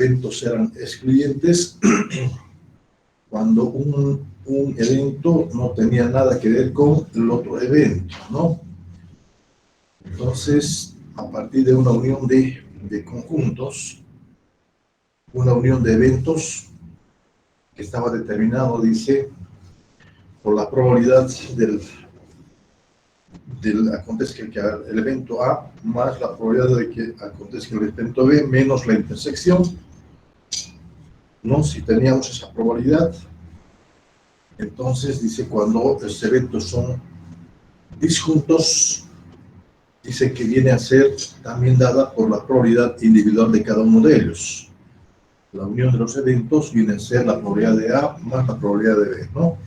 eventos eran excluyentes cuando un evento no tenía nada que ver con el otro evento, ¿no? Entonces, a partir de una unión de conjuntos, una unión de eventos que estaba determinado, dice, por la probabilidad acontezca el evento A más la probabilidad de que acontezca el evento B menos la intersección, ¿no? Si teníamos esa probabilidad, entonces dice cuando los eventos son disjuntos, dice que viene a ser también dada por la probabilidad individual de cada uno de ellos. La unión de los eventos viene a ser la probabilidad de A más la probabilidad de B, ¿no?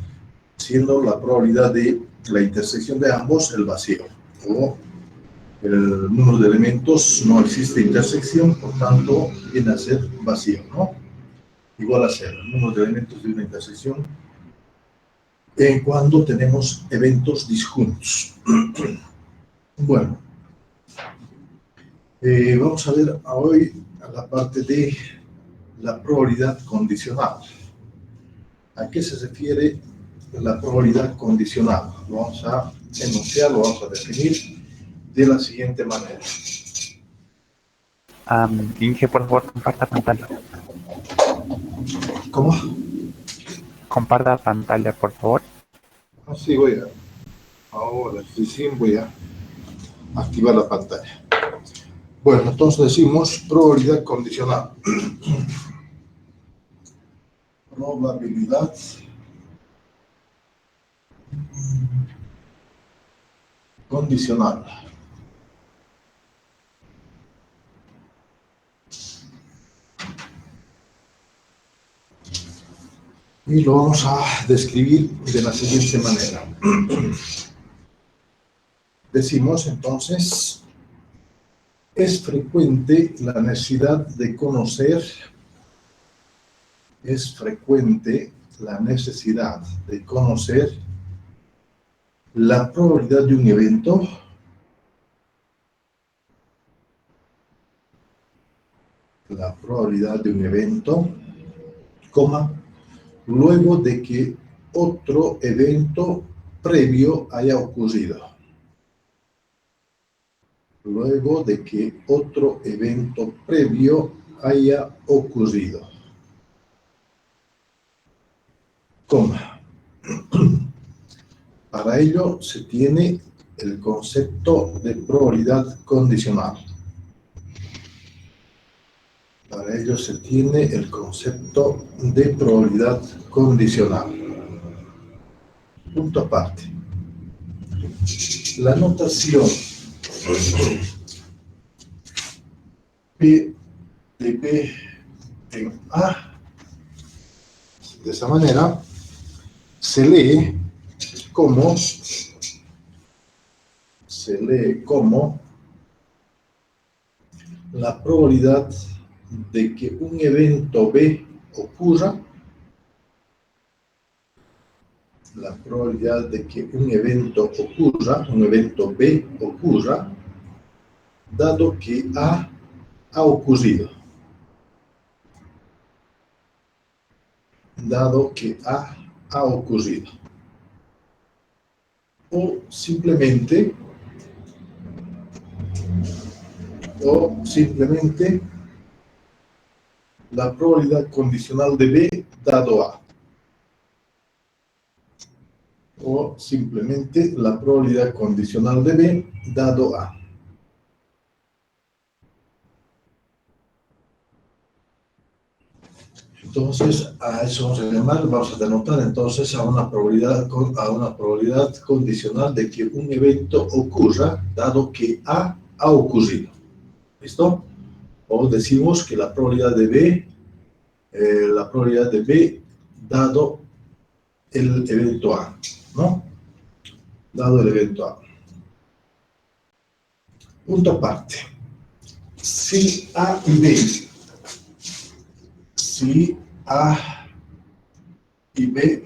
Siendo la probabilidad de la intersección de ambos el vacío, o el número de elementos no existe intersección, por tanto viene a ser vacío, ¿no? Igual a cero, el número de elementos de una intersección en cuando tenemos eventos disjuntos. Bueno, vamos a ver hoy a la parte de la probabilidad condicional. ¿A qué se refiere la probabilidad condicional? Lo vamos a enunciar, lo vamos a definir de la siguiente manera. Inge, por favor, comparta pantalla. ¿Cómo? Comparta pantalla, por favor. Sí, ahora recién voy a activar la pantalla. Bueno, entonces decimos probabilidad condicional. Probabilidad condicional. Y lo vamos a describir de la siguiente manera. Decimos entonces, es frecuente la necesidad de conocer, la probabilidad de un evento, luego de que otro evento previo haya ocurrido. Luego de que otro evento previo haya ocurrido. Para ello se tiene el concepto de probabilidad condicional. Para ello se tiene el concepto de probabilidad condicional. Punto aparte. La notación P de B en A, de esa manera, se lee como la probabilidad de que un evento B ocurra, un evento B ocurra, dado que A ha ocurrido. O simplemente la probabilidad condicional de B dado A. O simplemente la probabilidad condicional de B dado A. Entonces, a eso vamos a denotar entonces a una probabilidad condicional de que un evento ocurra, dado que A ha ocurrido. ¿Listo? O decimos que la probabilidad de B, dado el evento A, ¿no? Dado el evento A. Punto aparte. Si A y B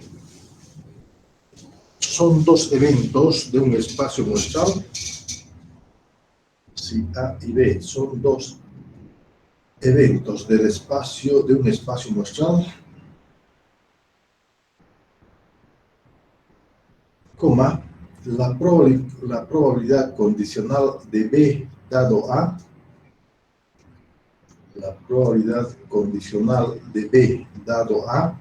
son dos eventos de un espacio muestral, si A y B son dos eventos del espacio, de un espacio muestral, coma, la probabilidad condicional de B dado A, la probabilidad condicional de B dado A,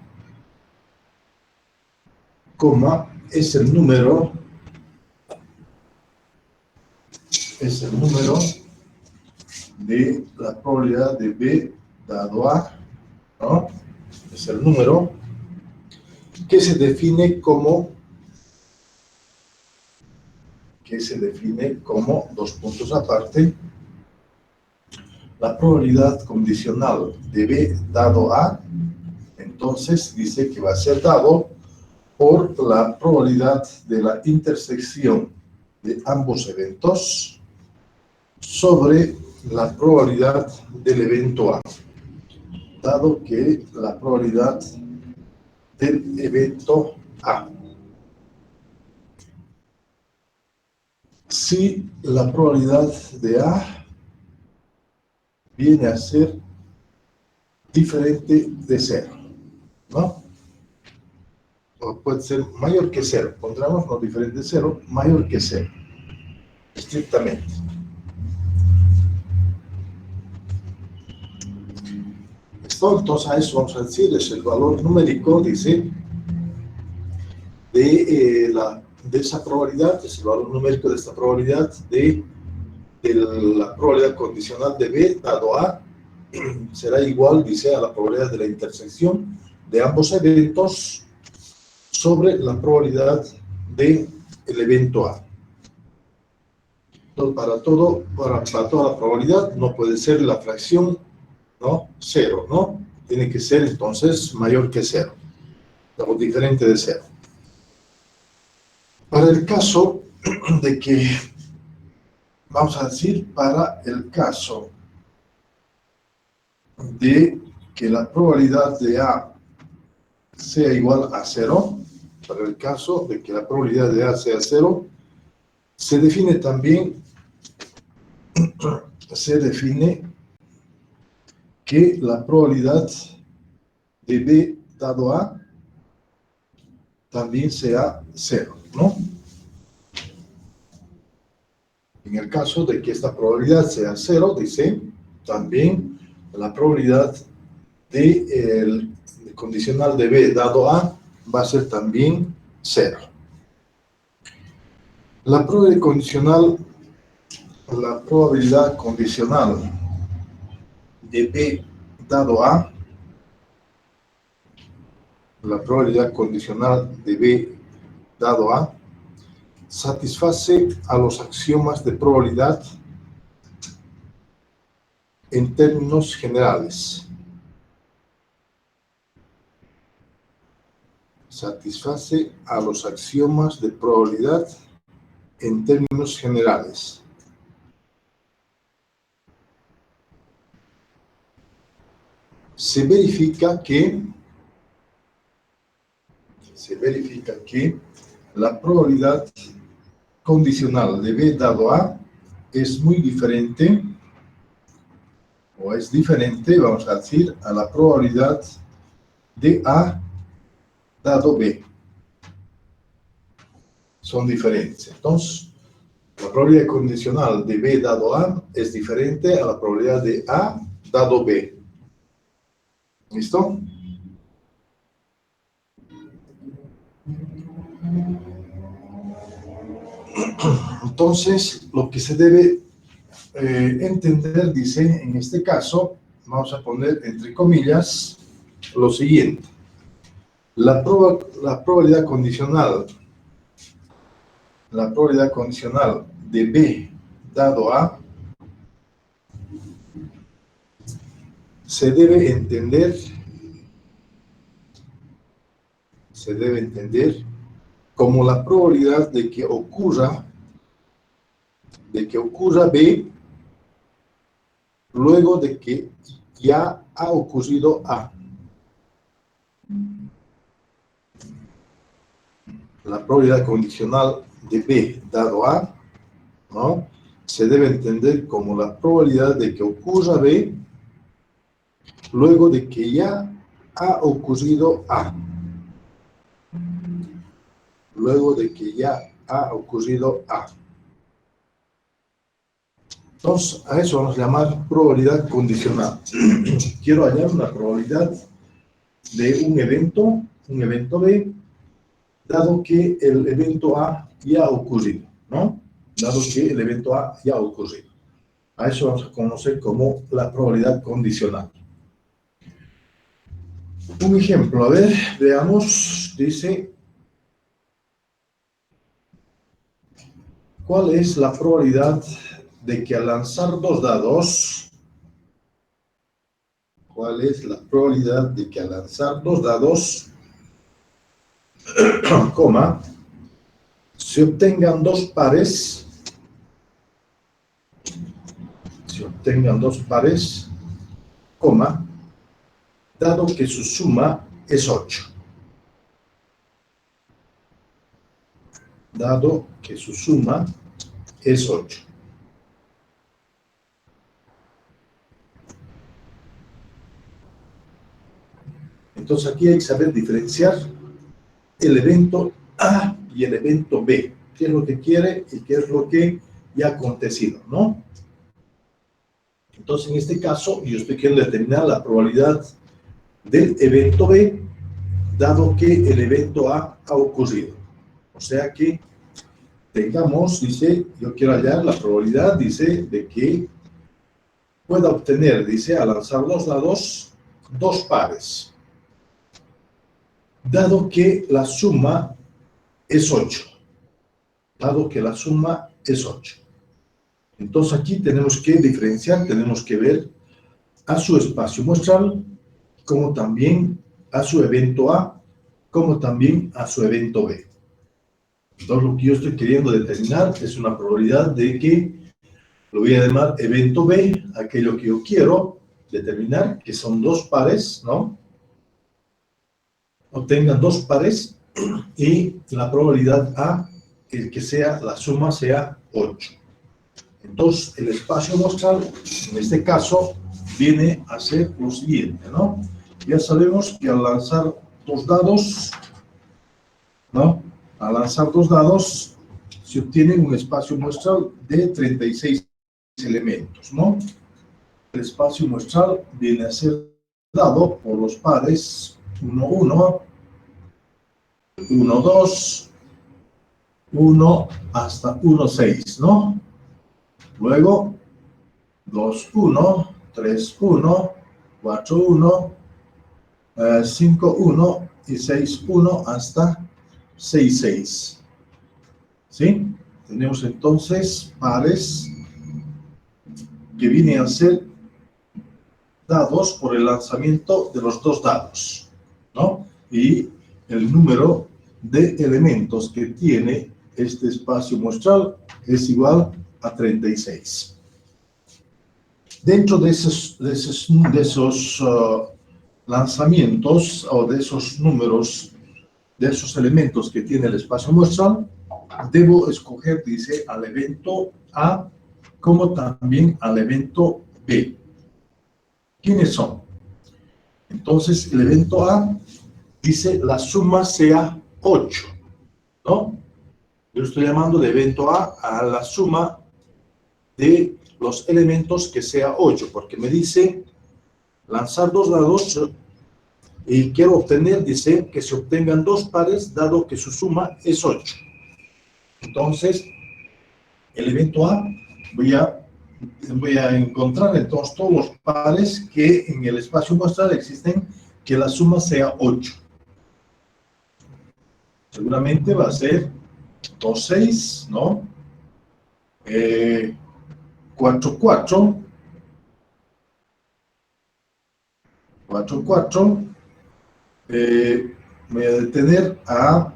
coma, es el número de la probabilidad de B dado A, ¿no? Es el número que se define como dos puntos aparte, la probabilidad condicional de B dado A, entonces dice que va a ser dado por la probabilidad de la intersección de ambos eventos sobre la probabilidad del evento A, dado que la probabilidad del evento A. Si la probabilidad de A viene a ser diferente de cero, ¿no? O puede ser mayor que cero, pondremos no diferente de cero, mayor que cero, estrictamente. Esto, entonces, a eso vamos a decir, es el valor numérico, dice, de esa probabilidad, es el valor numérico de esta probabilidad de la probabilidad condicional de B dado A, será igual, dice, a la probabilidad de la intersección de ambos eventos sobre la probabilidad del evento A. Entonces, para toda la probabilidad no puede ser la fracción, ¿no? Cero, ¿no? Tiene que ser entonces mayor que cero, o diferente de cero. Para el caso de que, vamos a decir, para el caso de que la probabilidad de A sea igual a cero, para el caso de que la probabilidad de A sea cero, se define también, que la probabilidad de B dado A también sea cero, ¿no? En el caso de que esta probabilidad sea cero, dice, también la probabilidad de el condicional de B dado A va a ser también cero. La probabilidad condicional de B dado A, la probabilidad condicional de B dado A, satisface a los axiomas de probabilidad en términos generales. Satisface a los axiomas de probabilidad en términos generales. Se verifica que la probabilidad condicional de B dado A es muy diferente, o es diferente, vamos a decir, a la probabilidad de A dado B. Son diferentes. Entonces, la probabilidad condicional de B dado A es diferente a la probabilidad de A dado B. ¿Listo? Entonces, lo que se debe entender, dice, en este caso, vamos a poner entre comillas lo siguiente. La probabilidad condicional de B dado A se debe entender como la probabilidad de que ocurra B luego de que ya ha ocurrido A. La probabilidad condicional de B dado A, ¿no?, se debe entender como la probabilidad de que ocurra B luego de que ya ha ocurrido A. Luego de que ya ha ocurrido A. Entonces, a eso vamos a llamar probabilidad condicional. Quiero hallar una probabilidad de un evento B, dado que el evento A ya ha ocurrido, ¿no? Dado que el evento A ya ha ocurrido. A eso vamos a conocer como la probabilidad condicional. Un ejemplo, a ver, veamos, dice, ¿cuál es la probabilidad de que al lanzar dos dados, cuál es la probabilidad de que al lanzar dos dados, coma, se obtengan dos pares, coma, dado que su suma es 8. Dado que su suma es 8. Entonces aquí hay que saber diferenciar el evento A y el evento B. ¿Qué es lo que quiere y qué es lo que ya ha acontecido, ¿no? Entonces en este caso yo estoy queriendo determinar la probabilidad del evento B, dado que el evento A ha ocurrido. O sea que tengamos, dice, yo quiero hallar la probabilidad, dice, de que pueda obtener, dice, al lanzar los dados, dos pares, dado que la suma es 8. Dado que la suma es 8. Entonces aquí tenemos que diferenciar, tenemos que ver a su espacio muestral, como también a su evento A, como también a su evento B. Entonces lo que yo estoy queriendo determinar es una probabilidad de que, lo voy a llamar evento B, aquello que yo quiero determinar, que son dos pares, ¿no? Obtengan dos pares, y la probabilidad A, que sea, la suma sea 8. Entonces, el espacio muestral, en este caso, viene a ser lo siguiente, ¿no? Ya sabemos que al lanzar dos dados, ¿no? Al lanzar dos dados, se obtiene un espacio muestral de 36 elementos, ¿no? El espacio muestral viene a ser dado por los pares 1, 1, 1, 2, 1 hasta 1, 6, ¿no? Luego, 2, 1, 3, 1, 4, 1, 5, 1 y 6, 1 hasta 6, 6. ¿Sí? Tenemos entonces pares que vienen a ser dados por el lanzamiento de los dos dados, ¿no? Y el número de elementos que tiene este espacio muestral es igual a 36. Dentro de esos lanzamientos o de esos números, de esos elementos que tiene el espacio muestral, debo escoger, dice, al evento A como también al evento B. ¿Quiénes son? Entonces, el evento A dice la suma sea 8, ¿no? Yo estoy llamando de evento A la suma de los elementos que sea 8, porque me dice lanzar dos dados y quiero obtener, dice, que se obtengan dos pares, dado que su suma es 8. Entonces, el evento A, voy a encontrar entonces todos los pares que en el espacio muestral existen, que la suma sea 8. Seguramente va a ser 2, 6, ¿no? 4, 4, 4, 4, voy a detener a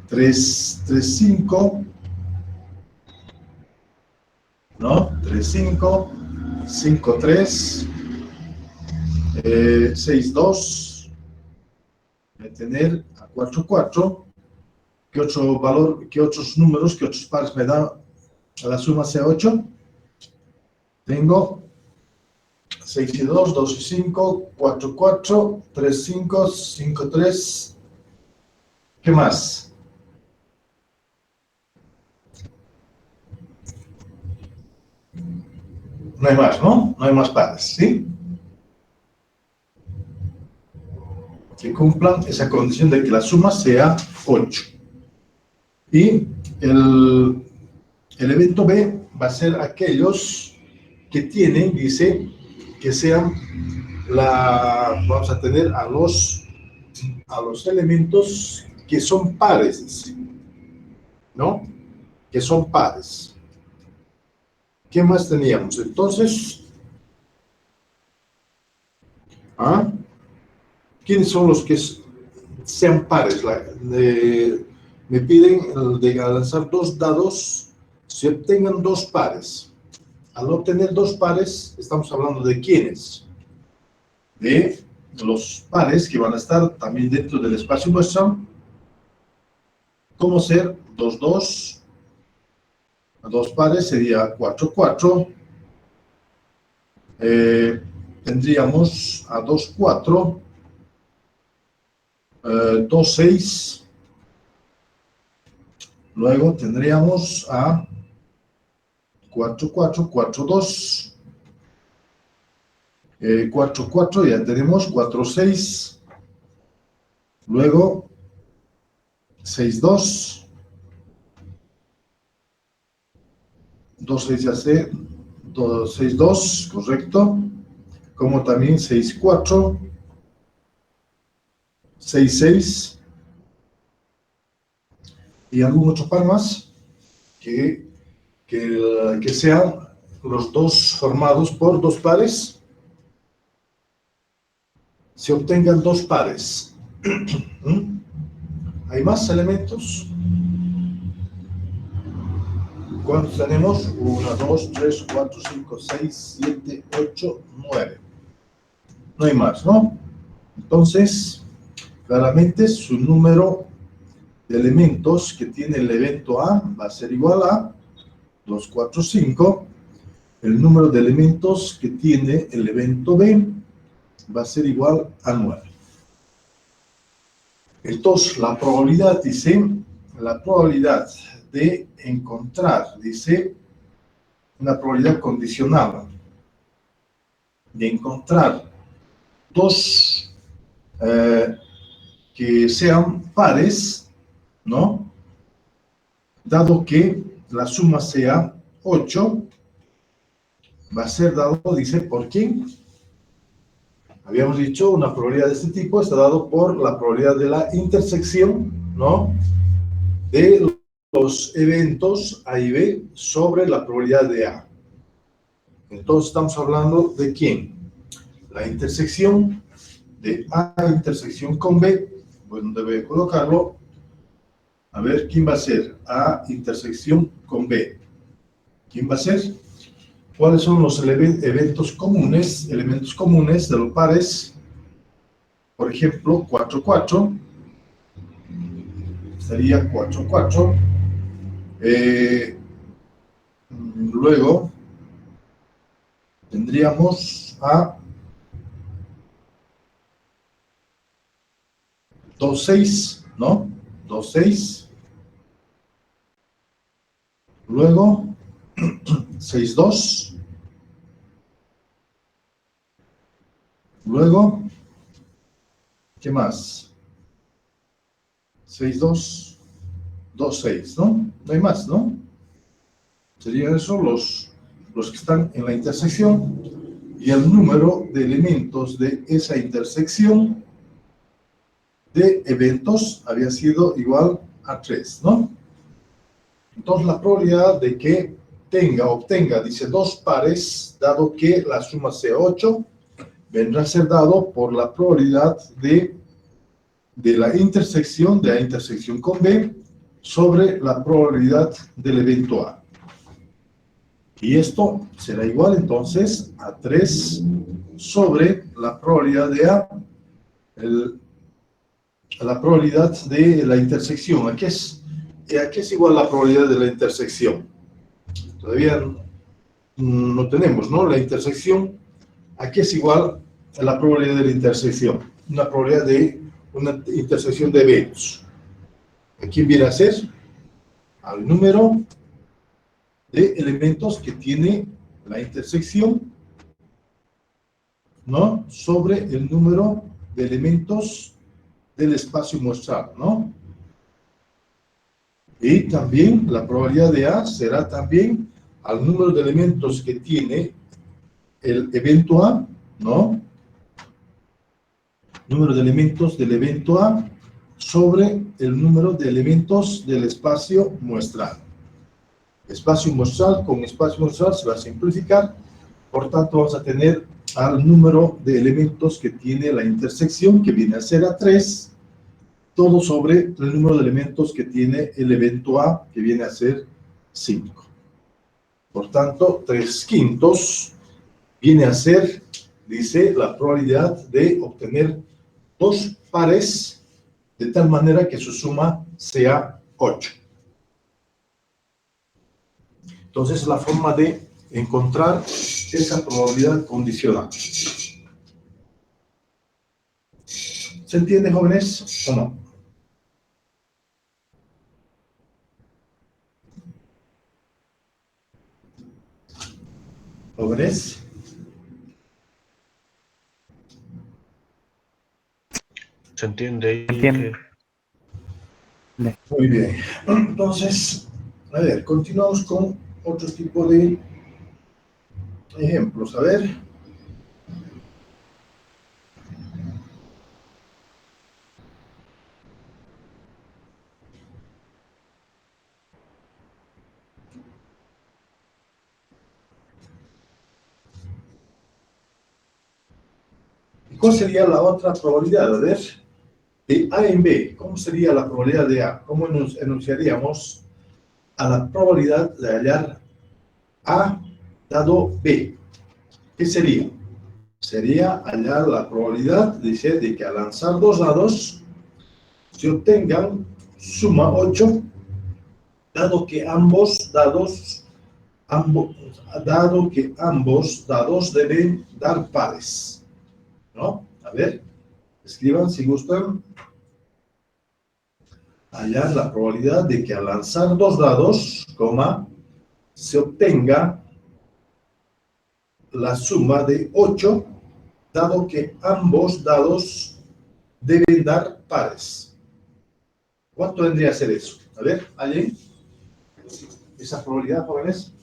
3, 3, 5, ¿no? 3, 5, 5, 3, 6, 2, voy a detener a 4, 4, ¿qué otro valor, qué otros números, qué otros pares me da a la suma sea 8? Tengo 6 y 2, 2 y 5, 4, 4, 3, 5, 5, 3. ¿Qué más? No hay más, ¿no? No hay más pares, ¿sí? Que cumplan esa condición de que la suma sea 8. Y el evento B va a ser aquellos que tienen, dice, que sean vamos a tener a los elementos que son pares, dice, ¿no? Que son pares. ¿Qué más teníamos? Entonces, ¿quiénes son los que sean pares? Me piden de lanzar 2 dados, se obtengan 2 pares. Al obtener 2 pares, estamos hablando de quiénes. De los pares que van a estar también dentro del espacio muestra. ¿Cómo ser 2, 2? 2 pares sería 4, 4. Tendríamos a 2, 4. 2, 6. Luego tendríamos a 4, 4, 4, 2. 4, 4, ya tenemos 4, 6. Luego 6, 2. 2, 6 ya sé. 6, 2, correcto. Como también 6, 4. 6, 6. Y algún otro par más que sean los dos formados por 2 pares. Se obtengan 2 pares. ¿Hay más elementos? ¿Cuántos tenemos? 1, 2, 3, 4, 5, 6, 7, 8, 9. No hay más, ¿no? Entonces, claramente su número de elementos que tiene el evento A va a ser igual a 2, 4, 5. El número de elementos que tiene el evento B va a ser igual a 9. Entonces, la probabilidad, dice, la probabilidad de encontrar, dice, una probabilidad condicional de encontrar 2 que sean pares, ¿no? Dado que la suma sea 8, va a ser dado, dice, ¿por quién? Habíamos dicho, una probabilidad de este tipo está dado por la probabilidad de la intersección, ¿no? De los eventos A y B sobre la probabilidad de A. Entonces estamos hablando de quién. La intersección de A intersección con B, bueno, debe colocarlo. A ver, ¿quién va a ser? A intersección con B. ¿Quién va a ser? ¿Cuáles son los elementos comunes de los pares? Por ejemplo, 4, 4. Sería 4, 4. Luego tendríamos a 2, 6, ¿no? 2, 6. Luego 6, 2. Luego, ¿qué más? 6, 2, 2, 6, ¿no? No hay más, ¿no? Serían esos los que están en la intersección, y el número de elementos de esa intersección de eventos había sido igual a 3, ¿no? Entonces la probabilidad de que obtenga, dice, 2 pares, dado que la suma sea 8, vendrá a ser dado por la probabilidad de la intersección con B sobre la probabilidad del evento A. Y esto será igual entonces a 3 sobre la probabilidad de A, la probabilidad de la intersección. ¿A qué es igual la probabilidad de la intersección? Todavía no tenemos, ¿no? La intersección Aquí es igual a la probabilidad de la intersección, una probabilidad de una intersección de eventos. ¿A quién viene a ser? Al número de elementos que tiene la intersección, ¿no? Sobre el número de elementos del espacio muestral, ¿no? Y también la probabilidad de A será también al número de elementos que tiene el evento A, ¿no? Número de elementos del evento A sobre el número de elementos del espacio muestral. Espacio muestral con espacio muestral se va a simplificar, por tanto vamos a tener al número de elementos que tiene la intersección, que viene a ser A3, todo sobre el número de elementos que tiene el evento A, que viene a ser 5. Por tanto, 3/5 viene a ser, dice, la probabilidad de obtener dos pares de tal manera que su suma sea 8. Entonces, la forma de encontrar esa probabilidad condicional. ¿Se entiende, jóvenes, o no? ¿Jóvenes? ¿Se entiende? Entiende. Muy bien. Entonces, a ver, continuamos con otro tipo de ejemplos. A ver. ¿Cuál sería la otra probabilidad? A ver, de A en B. ¿Cómo sería la probabilidad de A? ¿Cómo nos enunciaríamos a la probabilidad de hallar A dado B? ¿Qué sería? Sería hallar la probabilidad, dice, de que al lanzar dos dados se obtengan suma 8, dado que ambos dados deben dar pares, ¿no? A ver, escriban si gustan. Hallar la probabilidad de que al lanzar dos dados, se obtenga la suma de 8, dado que ambos dados deben dar pares. ¿Cuánto vendría a ser eso? A ver, ¿alguien? ¿Esa probabilidad, jóvenes?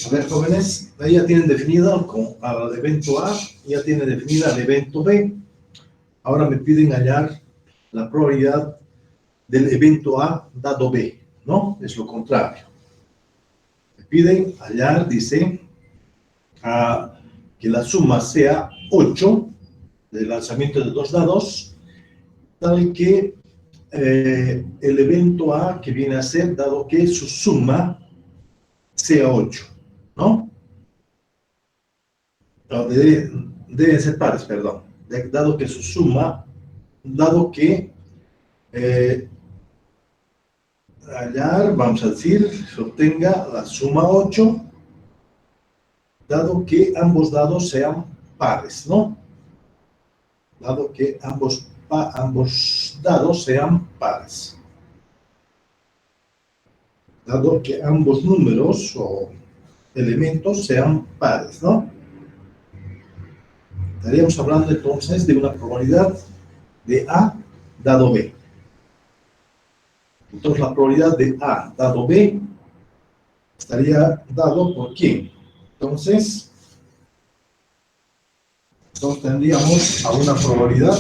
A ver, jóvenes, ahí ya tienen definida al evento A, ya tienen definida el evento B. Ahora me piden hallar la probabilidad del evento A dado B, ¿no? Es lo contrario. Me piden hallar, dice, que la suma sea 8 del lanzamiento de dos dados, tal que el evento A que viene a ser, dado que su suma sea 8, ¿no? No, deben ser pares, perdón. Dado que su suma, dado que hallar, vamos a decir, se obtenga la suma 8, dado que ambos dados sean pares, ¿no? Dado que ambos dados sean pares. Dado que ambos números o elementos sean pares, ¿no? Estaríamos hablando entonces de una probabilidad de A dado B. Entonces la probabilidad de A dado B estaría dado por ¿quién? Entonces tendríamos a una probabilidad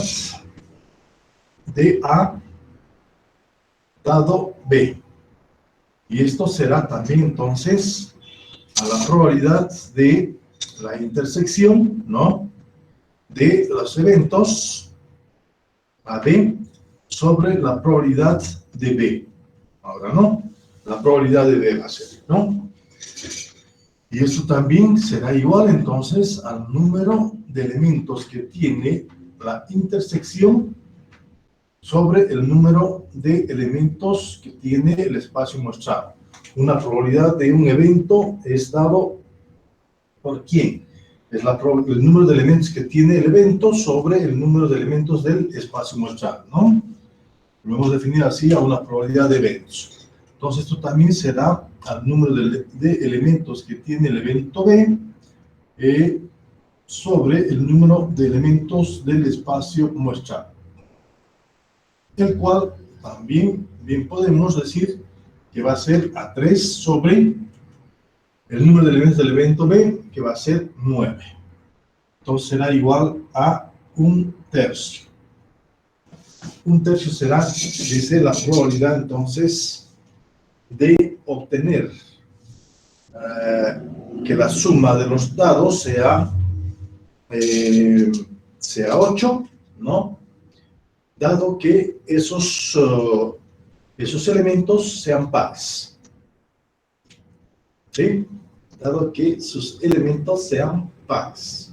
de A dado B. Y esto será también entonces a la probabilidad de la intersección, ¿no?, de los eventos AB sobre la probabilidad de B. Ahora, ¿no? La probabilidad de B va a ser, ¿no? Y esto también será igual entonces al número de elementos que tiene la intersección sobre el número de elementos que tiene el espacio muestrado. Una probabilidad de un evento es dado por ¿quién? Es el número de elementos que tiene el evento sobre el número de elementos del espacio muestrado, ¿no? Lo hemos definido así a una probabilidad de eventos. Entonces esto también será al número de elementos que tiene el evento B sobre el número de elementos del espacio muestrado, el cual también bien podemos decir que va a ser a 3 sobre el número de elementos del evento B, que va a ser 9. Entonces será igual a 1/3. 1/3 será, dice, la probabilidad entonces de obtener que la suma de los dados sea 8, ¿no? Dado que esos elementos sean pares. ¿Sí? Dado que sus elementos sean pares.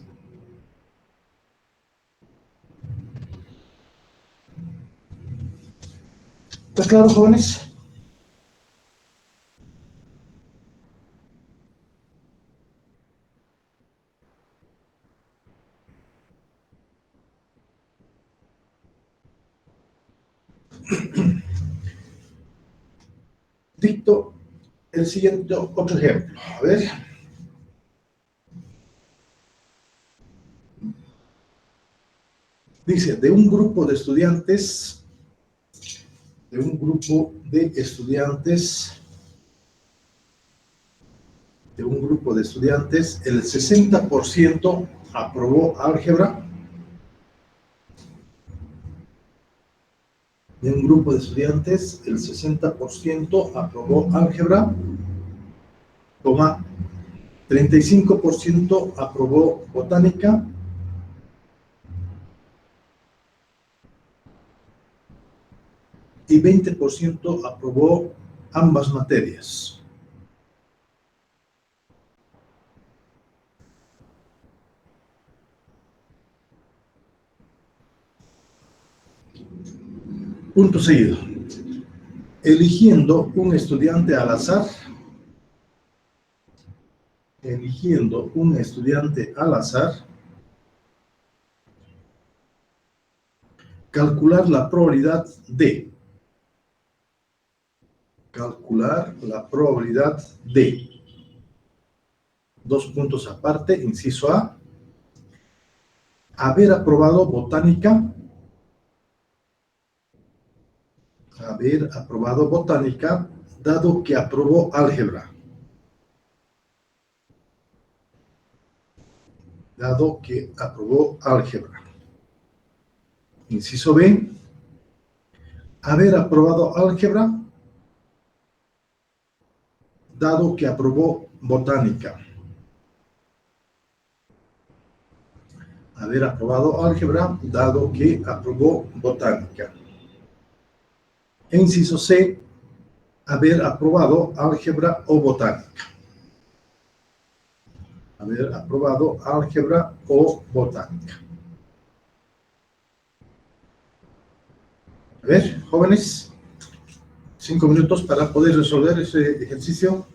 ¿Está claro, jóvenes? Dicto el siguiente otro ejemplo. A ver. Dice, de un grupo de estudiantes, el 60% aprobó álgebra. De un grupo de estudiantes, el 60% aprobó álgebra, 35% aprobó botánica, y 20% aprobó ambas materias. Punto seguido. Eligiendo un estudiante al azar, calcular la probabilidad de, dos puntos aparte, inciso A, haber aprobado botánica, dado que aprobó álgebra. Inciso B, haber aprobado álgebra, dado que aprobó botánica. Haber aprobado álgebra, dado que aprobó botánica. E inciso C, haber aprobado álgebra o botánica. Haber aprobado álgebra o botánica. A ver, jóvenes, 5 minutos para poder resolver ese ejercicio.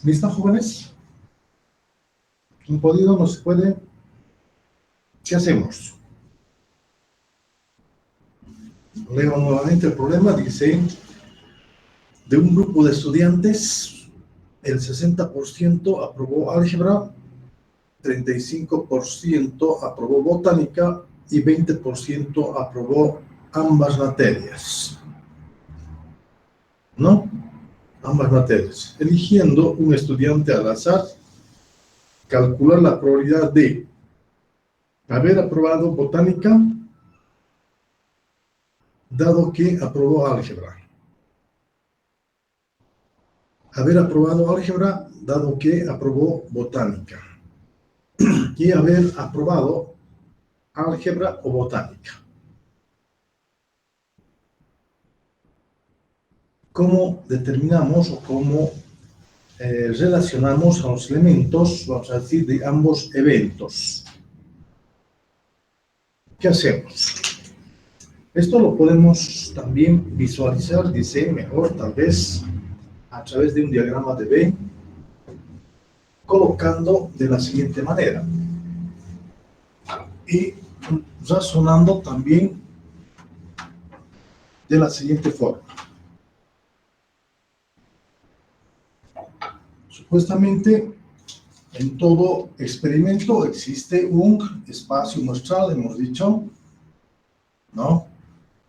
¿Listo, jóvenes? ¿Un podido no se puede? ¿Qué hacemos? Leo nuevamente el problema. Dice, de un grupo de estudiantes, el 60% aprobó álgebra, 35% aprobó botánica y 20% aprobó ambas materias. ¿No? Ambas materias. Eligiendo un estudiante al azar, calcular la probabilidad de haber aprobado botánica, dado que aprobó álgebra. Haber aprobado álgebra, dado que aprobó botánica. Y haber aprobado álgebra o botánica. ¿Cómo determinamos o cómo relacionamos a los elementos, vamos a decir, de ambos eventos? ¿Qué hacemos? Esto lo podemos también visualizar, dice, mejor tal vez a través de un diagrama de B, colocando de la siguiente manera y razonando también de la siguiente forma. Supuestamente, en todo experimento existe un espacio muestral, hemos dicho, ¿no?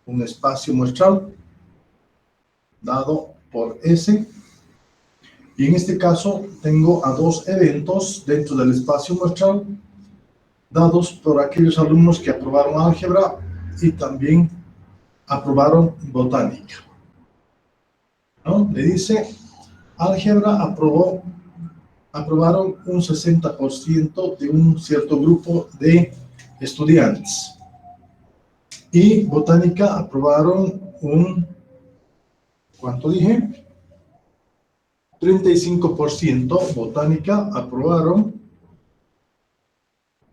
Un espacio muestral dado por S. Y en este caso tengo a dos eventos dentro del espacio muestral dados por aquellos alumnos que aprobaron álgebra y también aprobaron botánica, ¿no? Le dice, álgebra aprobaron un 60% de un cierto grupo de estudiantes y botánica aprobaron ¿cuánto dije? 35% botánica aprobaron,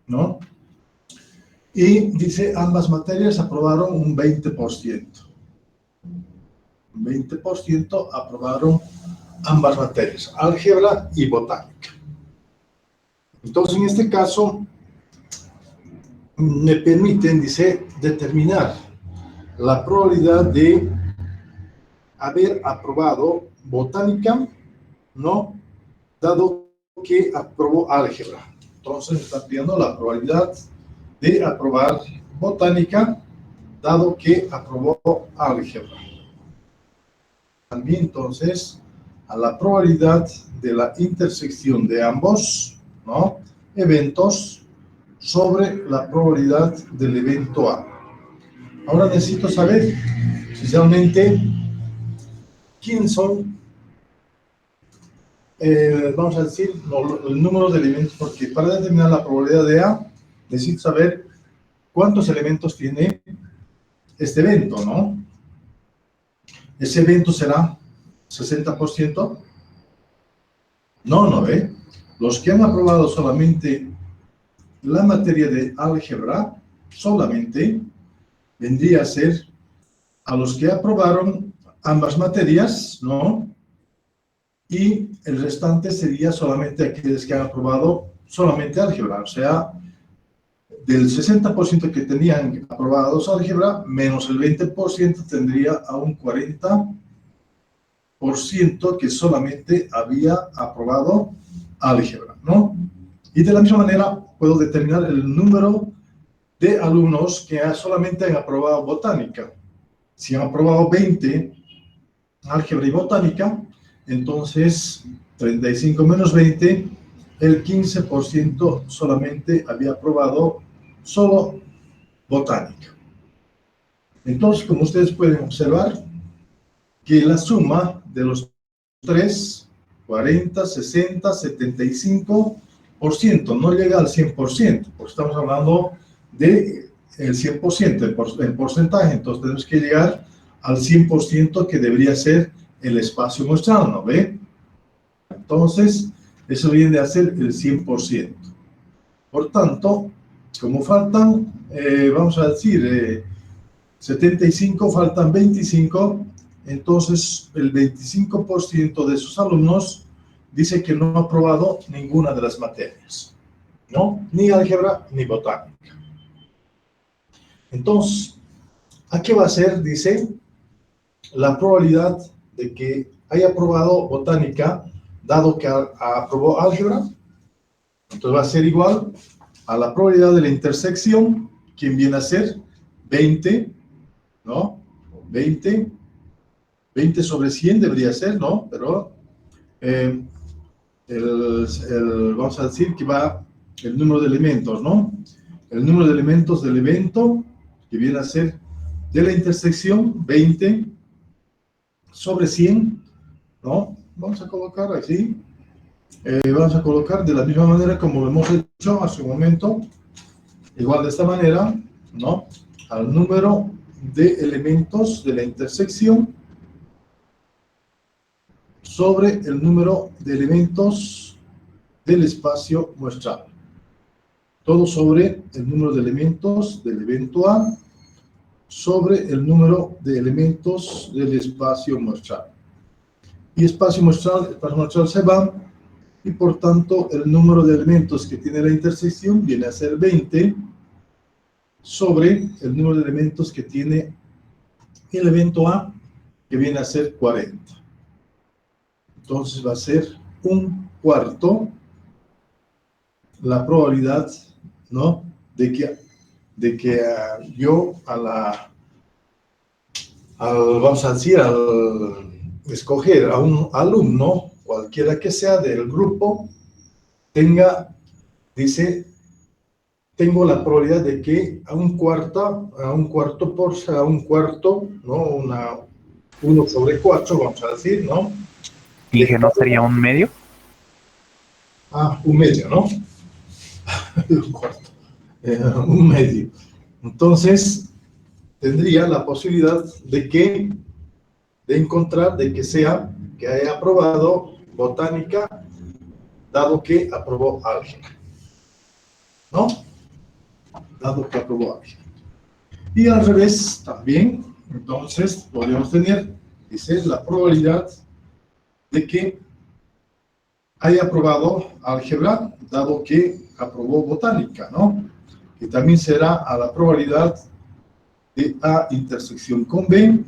¿no? Y dice, ambas materias aprobaron un 20%. 20% aprobaron ambas materias, álgebra y botánica. Entonces, en este caso, me permiten, dice, determinar la probabilidad de haber aprobado botánica, ¿no? Dado que aprobó álgebra. Entonces, está pidiendo la probabilidad de aprobar botánica, dado que aprobó álgebra. También, entonces, a la probabilidad de la intersección de ambos, ¿no? Eventos sobre la probabilidad del evento A. Ahora necesito saber precisamente quiénes son, vamos a decir, el número de elementos, porque para determinar la probabilidad de A, necesito saber cuántos elementos tiene este evento, ¿no? Ese evento será 60%. No, ¿ve? Los que han aprobado solamente la materia de álgebra, solamente vendría a ser a los que aprobaron ambas materias, ¿no? Y el restante sería solamente aquellos que han aprobado solamente álgebra, o sea, del 60% que tenían aprobados álgebra, menos el 20% tendría a un 40% que solamente había aprobado álgebra, ¿no? Y de la misma manera puedo determinar el número de alumnos que solamente han aprobado botánica. Si han aprobado 20 álgebra y botánica, entonces 35 menos 20, el 15% solamente había aprobado solo botánica. Entonces, como ustedes pueden observar, que la suma de los 3, 40, 60, 75%, no llega al 100%, porque estamos hablando del 100%, el porcentaje, entonces tenemos que llegar al 100% que debería ser el espacio muestral, ¿no ve? Entonces, eso viene a ser el 100%. Por tanto, como faltan, vamos a decir, 75, faltan 25, entonces el 25% de sus alumnos dice que no ha aprobado ninguna de las materias, ¿no? Ni álgebra ni botánica. Entonces, ¿a qué va a ser? Dice, la probabilidad de que haya aprobado botánica, dado que aprobó álgebra, entonces va a ser igual a la probabilidad de la intersección, que viene a ser 20, ¿no? 20 sobre 100 debería ser, ¿no? Pero vamos a decir que va el número de elementos, ¿no? El número de elementos del evento, que viene a ser de la intersección, 20 sobre 100, ¿no? Vamos a colocar así. Vamos a colocar de la misma manera como lo hemos hecho hace un momento, igual de esta manera, ¿no? Al número de elementos de la intersección sobre el número de elementos del espacio muestral. Todo sobre el número de elementos del evento A sobre el número de elementos del espacio muestral. Y espacio muestral se va, y por tanto el número de elementos que tiene la intersección viene a ser 20 sobre el número de elementos que tiene el evento A, que viene a ser 40. Entonces va a ser 1/4 la probabilidad, ¿no? de que yo vamos a decir, al escoger a un alumno, cualquiera que sea del grupo, tengo la probabilidad de que a un cuarto, ¿no? 1 sobre 4, vamos a decir, ¿no? Inge, ¿no sería un medio? Un medio, ¿no? Un cuarto. Un medio. Entonces, tendría la posibilidad de encontrar que haya aprobado botánica, dado que aprobó álgebra, ¿no? Dado que aprobó álgebra. Y al revés también, entonces podríamos tener, dice, la probabilidad de que haya aprobado álgebra, dado que aprobó botánica, ¿no? Que también será a la probabilidad de A intersección con B,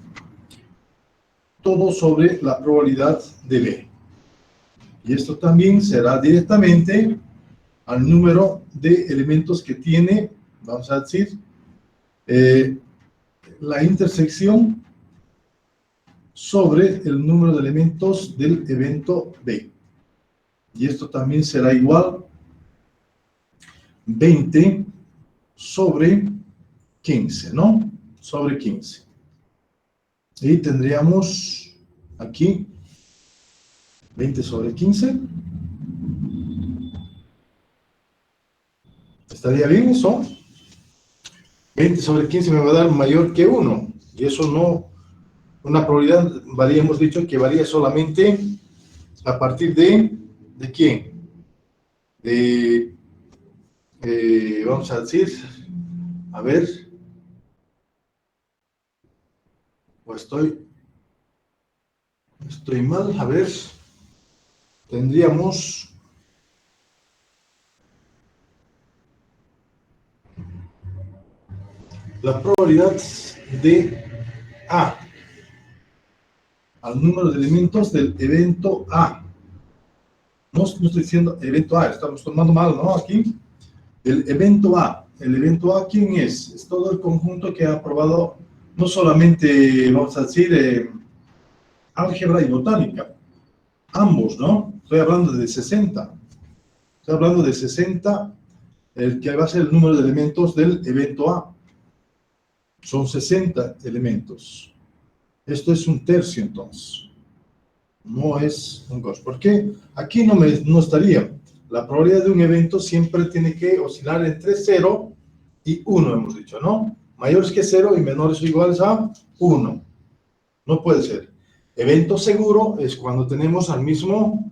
todo sobre la probabilidad de B. Y esto también será directamente al número de elementos que tiene, vamos a decir, la intersección sobre el número de elementos del evento B. Y esto también será igual 20 sobre 15, ¿no? Sobre 15. Y tendríamos aquí 20 sobre 15. ¿Estaría bien eso? 20 sobre 15 me va a dar mayor que 1. Y eso no, una probabilidad, hemos dicho que varía solamente a partir ¿de quién? Vamos a decir, a ver, pues estoy mal, a ver, tendríamos la probabilidad de A al número de elementos del evento A. No estoy diciendo evento A, estamos tomando mal, ¿no? Aquí, el evento A. El evento A, ¿quién es? Es todo el conjunto que ha aprobado, no solamente, vamos a decir, álgebra y botánica. Ambos, ¿no? Estoy hablando de 60. Estoy hablando de 60, el que va a ser el número de elementos del evento A. Son 60 elementos. Esto es un tercio, entonces. No es un cos. ¿Por qué? Aquí no estaría. La probabilidad de un evento siempre tiene que oscilar entre 0 y 1, hemos dicho, ¿no? Mayores que 0 y menores o iguales a 1. No puede ser. Evento seguro es cuando tenemos al mismo.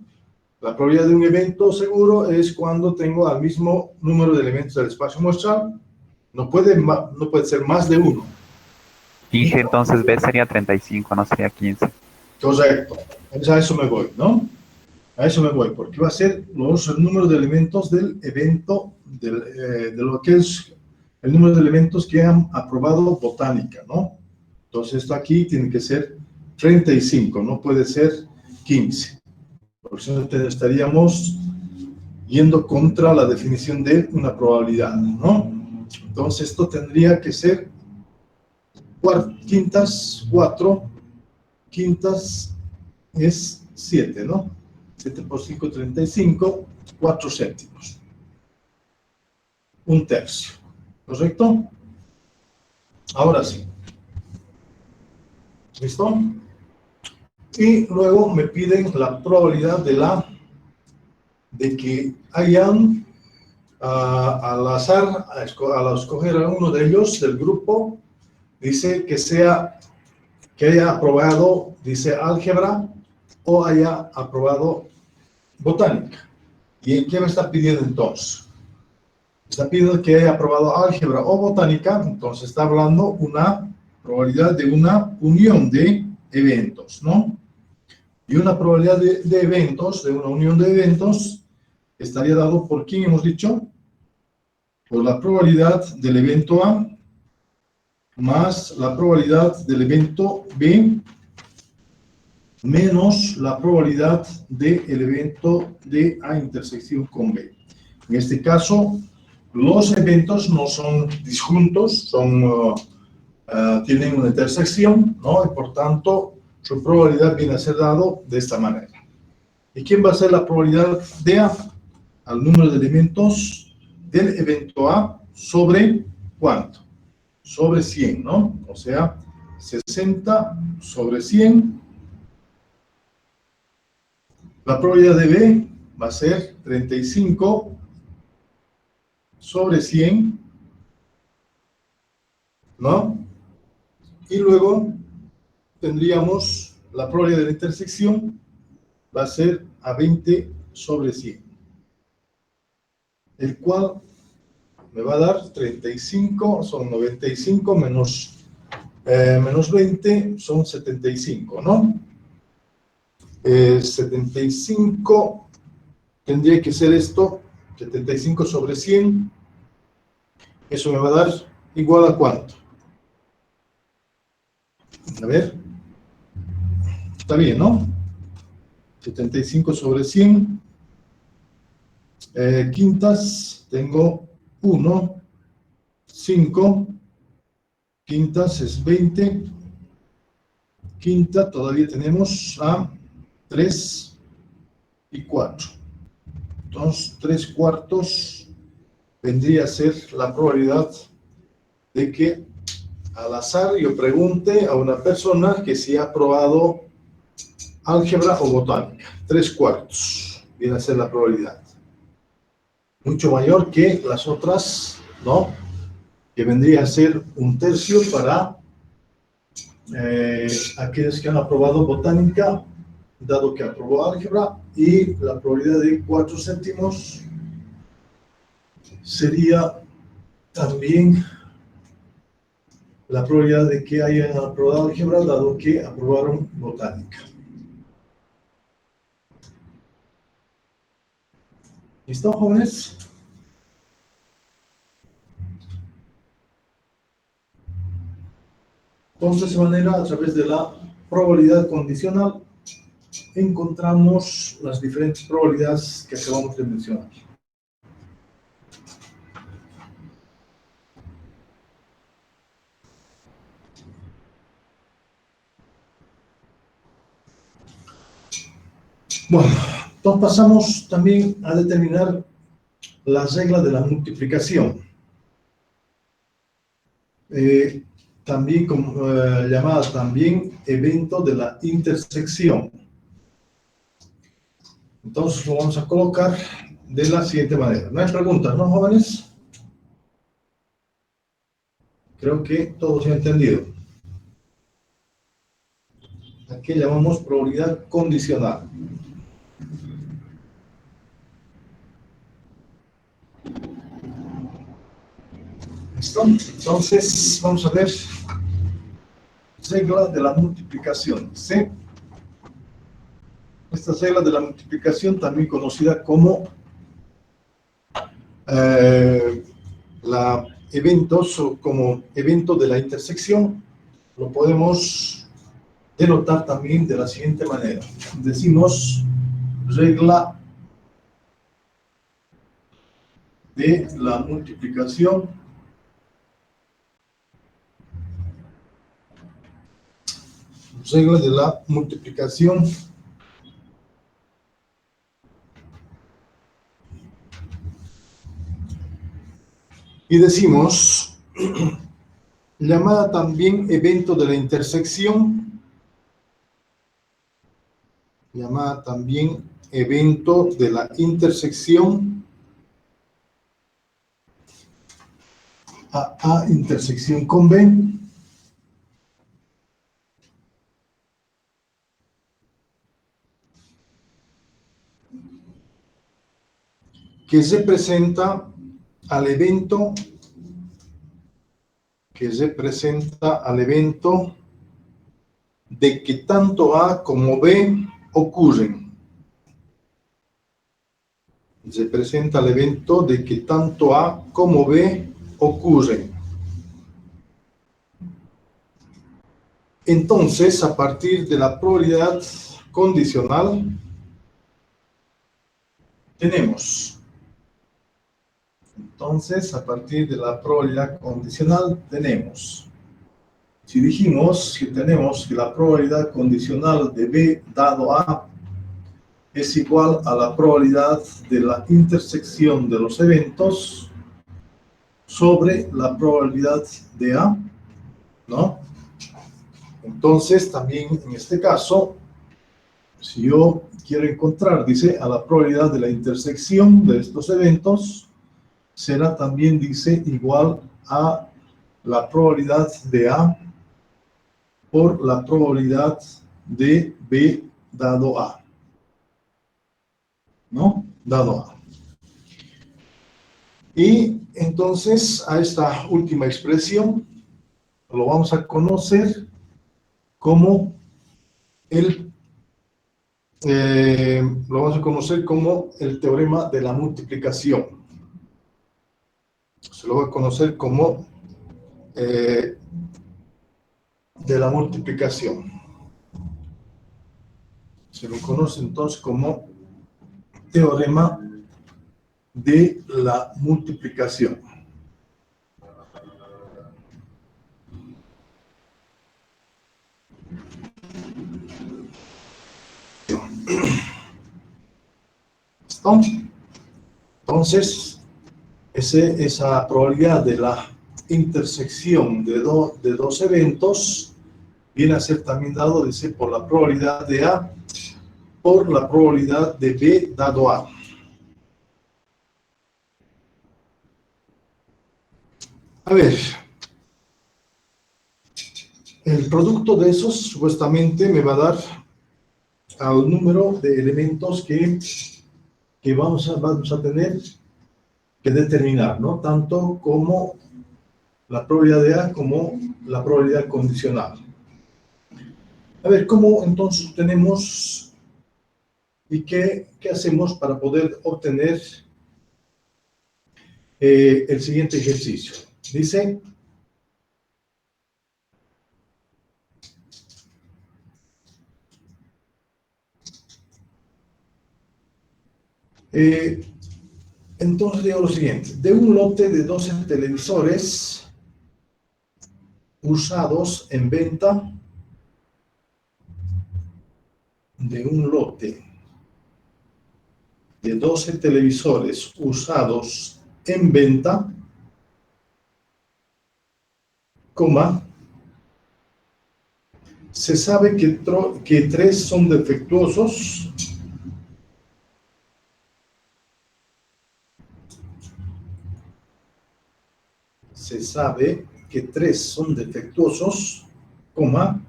La probabilidad de un evento seguro es cuando tengo al mismo número de elementos del espacio muestral. No puede ser más de 1. Dije entonces B sería 35, no sería 15. Correcto. A eso me voy, ¿no? A eso me voy, porque va a ser el número de elementos del evento, de lo que es el número de elementos que han aprobado botánica, ¿no? Entonces esto aquí tiene que ser 35, no puede ser 15. Por eso estaríamos yendo contra la definición de una probabilidad, ¿no? Entonces esto tendría que ser quintas, 4, quintas es 7, ¿no? 7 por 5, 35, 4 séptimos. Un tercio, ¿correcto? Ahora sí. ¿Listo? Y luego me piden la probabilidad de que hayan al azar, al escoger a uno de ellos del grupo, dice que haya aprobado, dice álgebra, o haya aprobado botánica. ¿Y qué me está pidiendo entonces? Está pidiendo que haya aprobado álgebra o botánica, entonces está hablando una probabilidad de una unión de eventos, ¿no? Y una probabilidad de eventos, de una unión de eventos, estaría dado por quién hemos dicho, por la probabilidad del evento A más la probabilidad del evento B menos la probabilidad del evento de A intersección con B. En este caso, los eventos no son disjuntos, tienen una intersección, ¿no? Y por tanto, su probabilidad viene a ser dado de esta manera. ¿Y quién va a ser la probabilidad de A? Al número de elementos del evento A sobre ¿cuánto? Sobre 100, ¿no? O sea, 60 sobre 100. La probabilidad de B va a ser 35 sobre 100, ¿no? Y luego tendríamos la probabilidad de la intersección, va a ser a 20 sobre 100, el cual me va a dar 35, son 95 menos 20, son 75, ¿no? 75 tendría que ser esto, 75 sobre 100, eso me va a dar igual a ¿cuánto? A ver, está bien, ¿no? 75 sobre 100, quintas, tengo 1, 5, quintas es 20, quinta todavía tenemos a 3 y 4. Entonces, 3 cuartos vendría a ser la probabilidad de que al azar yo pregunte a una persona que si ha probado álgebra o botánica. 3 cuartos viene a ser la probabilidad. Mucho mayor que las otras, ¿no? Que vendría a ser un tercio para aquellos que han aprobado botánica, dado que aprobó álgebra, y la probabilidad de 4 séptimos sería también la probabilidad de que hayan aprobado álgebra, dado que aprobaron botánica. ¿Listo, jóvenes? Entonces, de esa manera, a través de la probabilidad condicional, encontramos las diferentes probabilidades que acabamos de mencionar. Bueno, entonces pasamos también a determinar las reglas de la multiplicación, también llamada también evento de la intersección. Entonces lo vamos a colocar de la siguiente manera. No hay preguntas, ¿no, jóvenes? Creo que todos se han entendido. Aquí llamamos probabilidad condicional. ¿Listo? Entonces, vamos a ver regla de la multiplicación. ¿Sí? Esta regla de la multiplicación, también conocida como eventos o como evento de la intersección, lo podemos denotar también de la siguiente manera. Decimos regla de la multiplicación y decimos llamada también evento de la intersección, llamada también evento de la intersección, A intersección con B, que representa al evento de que tanto A como B ocurren. Representa el evento de que tanto A como B ocurren. Entonces, a partir de la probabilidad condicional, tenemos. Entonces, a partir de la probabilidad condicional, tenemos. Si dijimos que tenemos que la probabilidad condicional de B dado A es igual a la probabilidad de la intersección de los eventos sobre la probabilidad de A, ¿no? Entonces, también en este caso, si yo quiero encontrar, dice, a la probabilidad de la intersección de estos eventos, será también, dice, igual a la probabilidad de A por la probabilidad de B dado A, ¿no? Dado A. Y entonces, a esta última expresión lo vamos a conocer como el teorema de la multiplicación. Se lo va a conocer como de la multiplicación. Se lo conoce entonces como teorema de la multiplicación. ¿Listo? Entonces, esa probabilidad de la intersección de dos eventos viene a ser también dado, dice, por la probabilidad de A por la probabilidad de B dado A. A ver, el producto de esos supuestamente me va a dar al número de elementos que vamos a tener que determinar, ¿no? Tanto como la probabilidad de A como la probabilidad condicional. A ver, ¿cómo entonces tenemos y qué hacemos para poder obtener el siguiente ejercicio? Dice, entonces digo lo siguiente, de un lote de 12 televisores usados en venta, de un lote de 12 televisores usados en venta, coma, se sabe que 3 son defectuosos coma,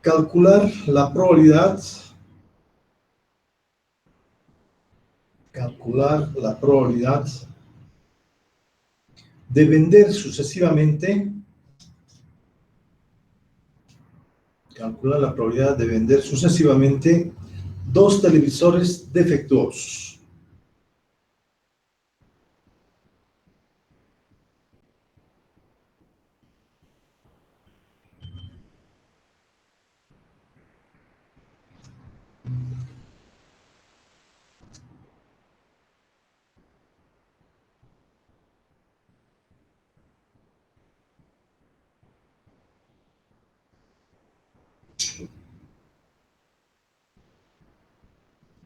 calcular la probabilidad de vender sucesivamente dos televisores defectuosos.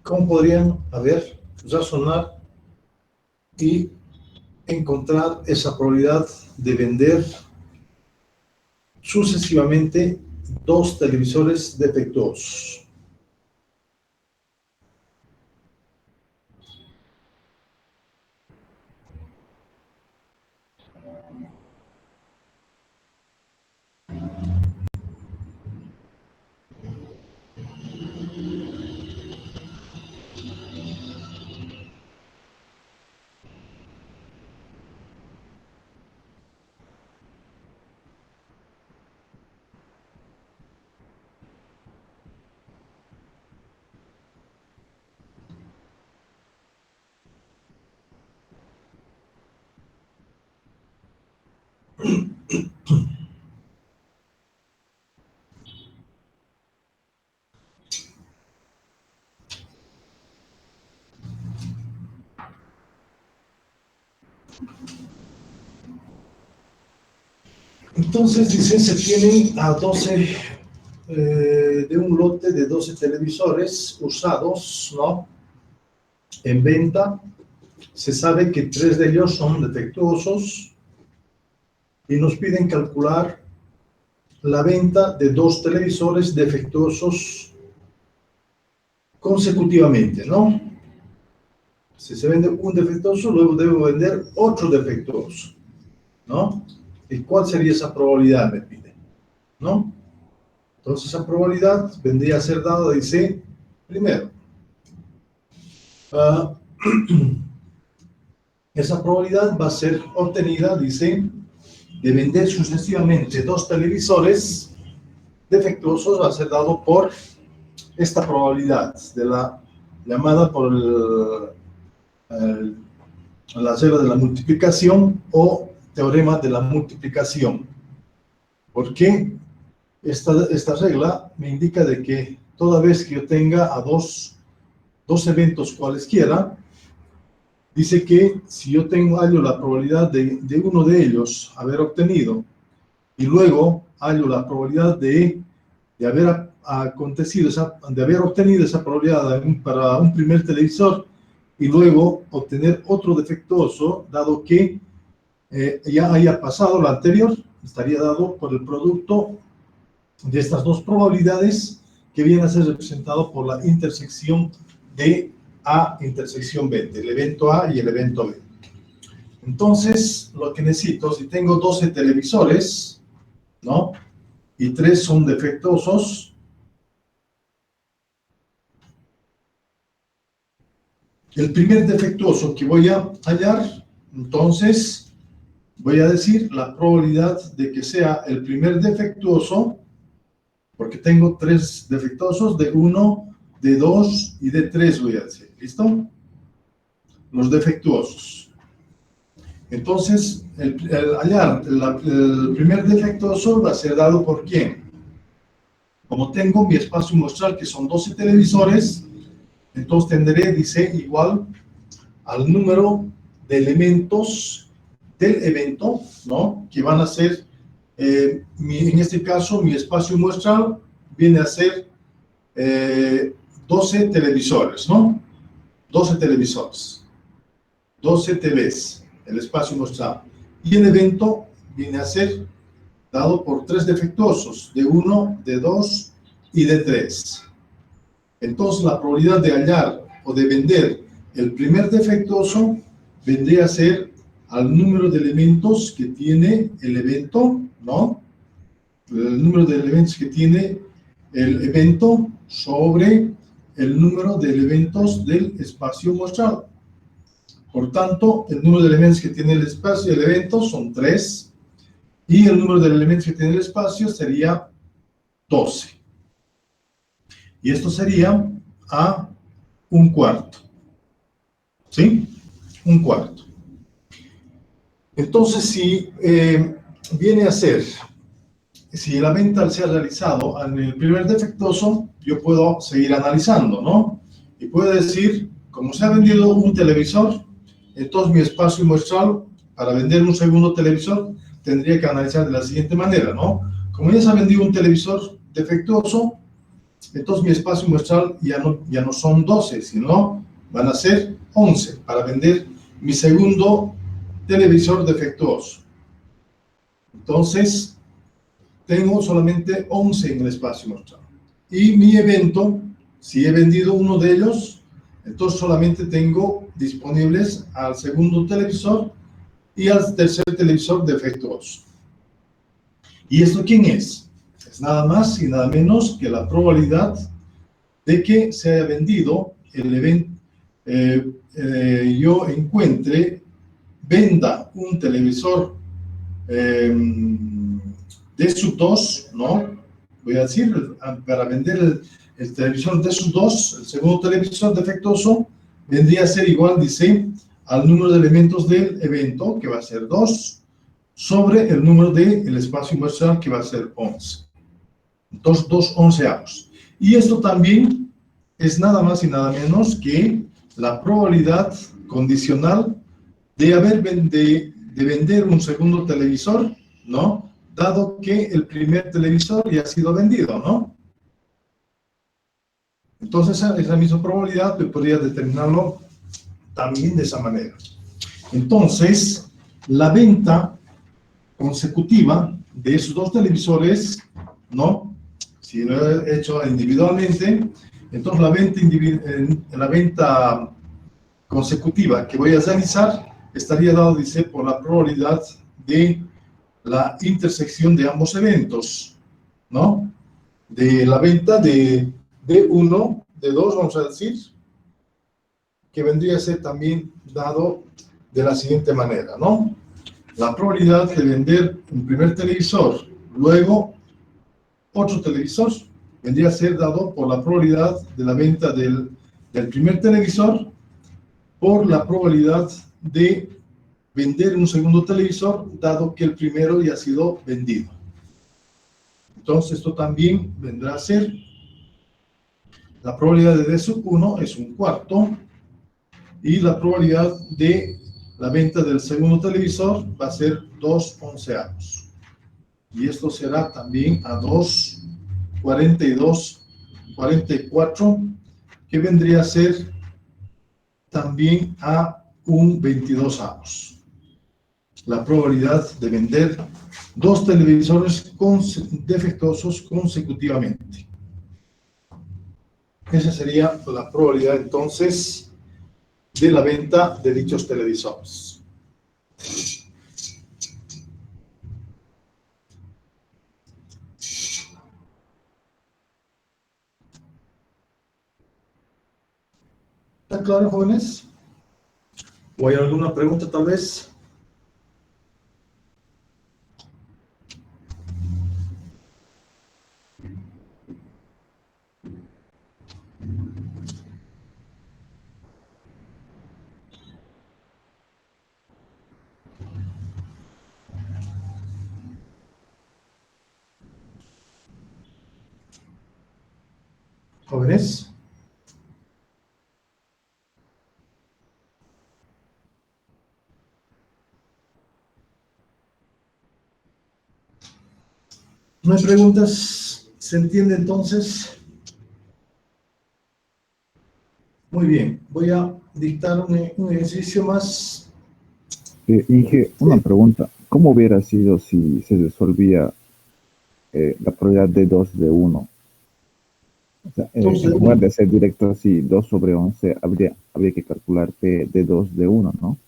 ¿Cómo podrían razonar y encontrar esa probabilidad de vender sucesivamente dos televisores defectuosos? Entonces, dice, se tienen a 12, de un lote de 12 televisores usados, ¿no?, en venta. Se sabe que 3 de ellos son defectuosos y nos piden calcular la venta de 2 televisores defectuosos consecutivamente, ¿no? Si se vende un defectuoso, luego debo vender otro defectuoso, ¿no? ¿Y cuál sería esa probabilidad? Me pide, ¿no? Entonces, esa probabilidad vendría a ser dada, dice, primero, esa probabilidad va a ser obtenida, dice, de vender sucesivamente 2 televisores defectuosos, va a ser dado por esta probabilidad de la llamada por la regla de la multiplicación o teorema de la multiplicación. ¿Por qué? Esta regla me indica de que toda vez que yo tenga a dos eventos cualesquiera, dice que si yo hallo la probabilidad de uno de ellos haber obtenido y luego hallo la probabilidad de haber obtenido esa probabilidad para un primer televisor y luego obtener otro defectuoso, dado que ya haya pasado lo anterior, estaría dado por el producto de estas dos probabilidades que viene a ser representado por la intersección de A intersección B, el evento A y el evento B. Entonces, lo que necesito, si tengo 12 televisores, ¿no?, y 3 son defectuosos, el primer defectuoso que voy a hallar, entonces voy a decir la probabilidad de que sea el primer defectuoso, porque tengo 3 defectuosos, de 1, de 2 y de 3 voy a decir, ¿listo? Los defectuosos. Entonces, hallar el primer defectuoso va a ser dado por ¿quién? Como tengo mi espacio muestral, que son 12 televisores, entonces tendré, dice, igual al número de elementos del evento, ¿no?, que van a ser, en este caso, mi espacio muestral viene a ser 12 televisores, ¿no? 12 televisores, 12 TVs, el espacio mostrado. Y el evento viene a ser dado por 3 defectuosos, de 1, de 2 y de 3. Entonces, la probabilidad de hallar o de vender el primer defectuoso vendría a ser al número de elementos que tiene el evento, ¿no? El número de elementos que tiene el evento sobre el número de elementos del espacio mostrado. Por tanto, el número de elementos que tiene el espacio y el evento son 3, y el número de elementos que tiene el espacio sería 12. Y esto sería a 1/4. ¿Sí? 1/4. Entonces, si viene a ser, si la venta se ha realizado en el primer defectuoso, yo puedo seguir analizando, ¿no? Y puedo decir, como se ha vendido un televisor, entonces mi espacio muestral para vender un segundo televisor tendría que analizar de la siguiente manera, ¿no? Como ya se ha vendido un televisor defectuoso, entonces mi espacio muestral ya no son 12, sino van a ser 11 para vender mi segundo televisor defectuoso. Entonces, tengo solamente 11 en el espacio mostrado. Y mi evento, si he vendido uno de ellos, entonces solamente tengo disponibles al segundo televisor y al tercer televisor defectuoso. ¿Y esto quién es? Es nada más y nada menos que la probabilidad de que se haya vendido el evento, yo encuentre, venda un televisor de sub 2, ¿no? Voy a decir, para vender el televisor de sub 2, el segundo televisor defectuoso, vendría a ser igual, dice, al número de elementos del evento, que va a ser 2, sobre el número del espacio muestral, que va a ser 11. Entonces, 2 onceavos. Y esto también es nada más y nada menos que la probabilidad condicional de vender un segundo televisor, ¿no? Dado que el primer televisor ya ha sido vendido, ¿no? Entonces, esa misma probabilidad yo podría determinarlo también de esa manera. Entonces, la venta consecutiva de esos 2 televisores, ¿no? Si lo he hecho individualmente, entonces la venta consecutiva que voy a realizar estaría dado, dice, por la probabilidad de la intersección de ambos eventos, ¿no? De la venta de 1, de 2, vamos a decir, que vendría a ser también dado de la siguiente manera, ¿no? La probabilidad de vender un primer televisor, luego otro televisor, vendría a ser dado por la probabilidad de la venta del primer televisor por la probabilidad de vender un segundo televisor, dado que el primero ya ha sido vendido. Entonces, esto también vendrá a ser, la probabilidad de D sub 1 es 1/4, y la probabilidad de la venta del segundo televisor va a ser 2 onceavos. Y esto será también a 2, 42, 44, que vendría a ser también a un 22avos. La probabilidad de vender 2 televisores defectuosos consecutivamente. Esa sería la probabilidad entonces de la venta de dichos televisores. ¿Está claro, jóvenes? ¿O hay alguna pregunta tal vez? ¿Jóvenes? ¿No hay preguntas? ¿Se entiende entonces? Muy bien, voy a dictar un ejercicio más. Inge, una pregunta. ¿Cómo hubiera sido si se resolvía la probabilidad de 2 de uno? O sea, Entonces, en lugar de ser directo así, 2 sobre 11, habría que calcular P de 2 de uno, ¿no?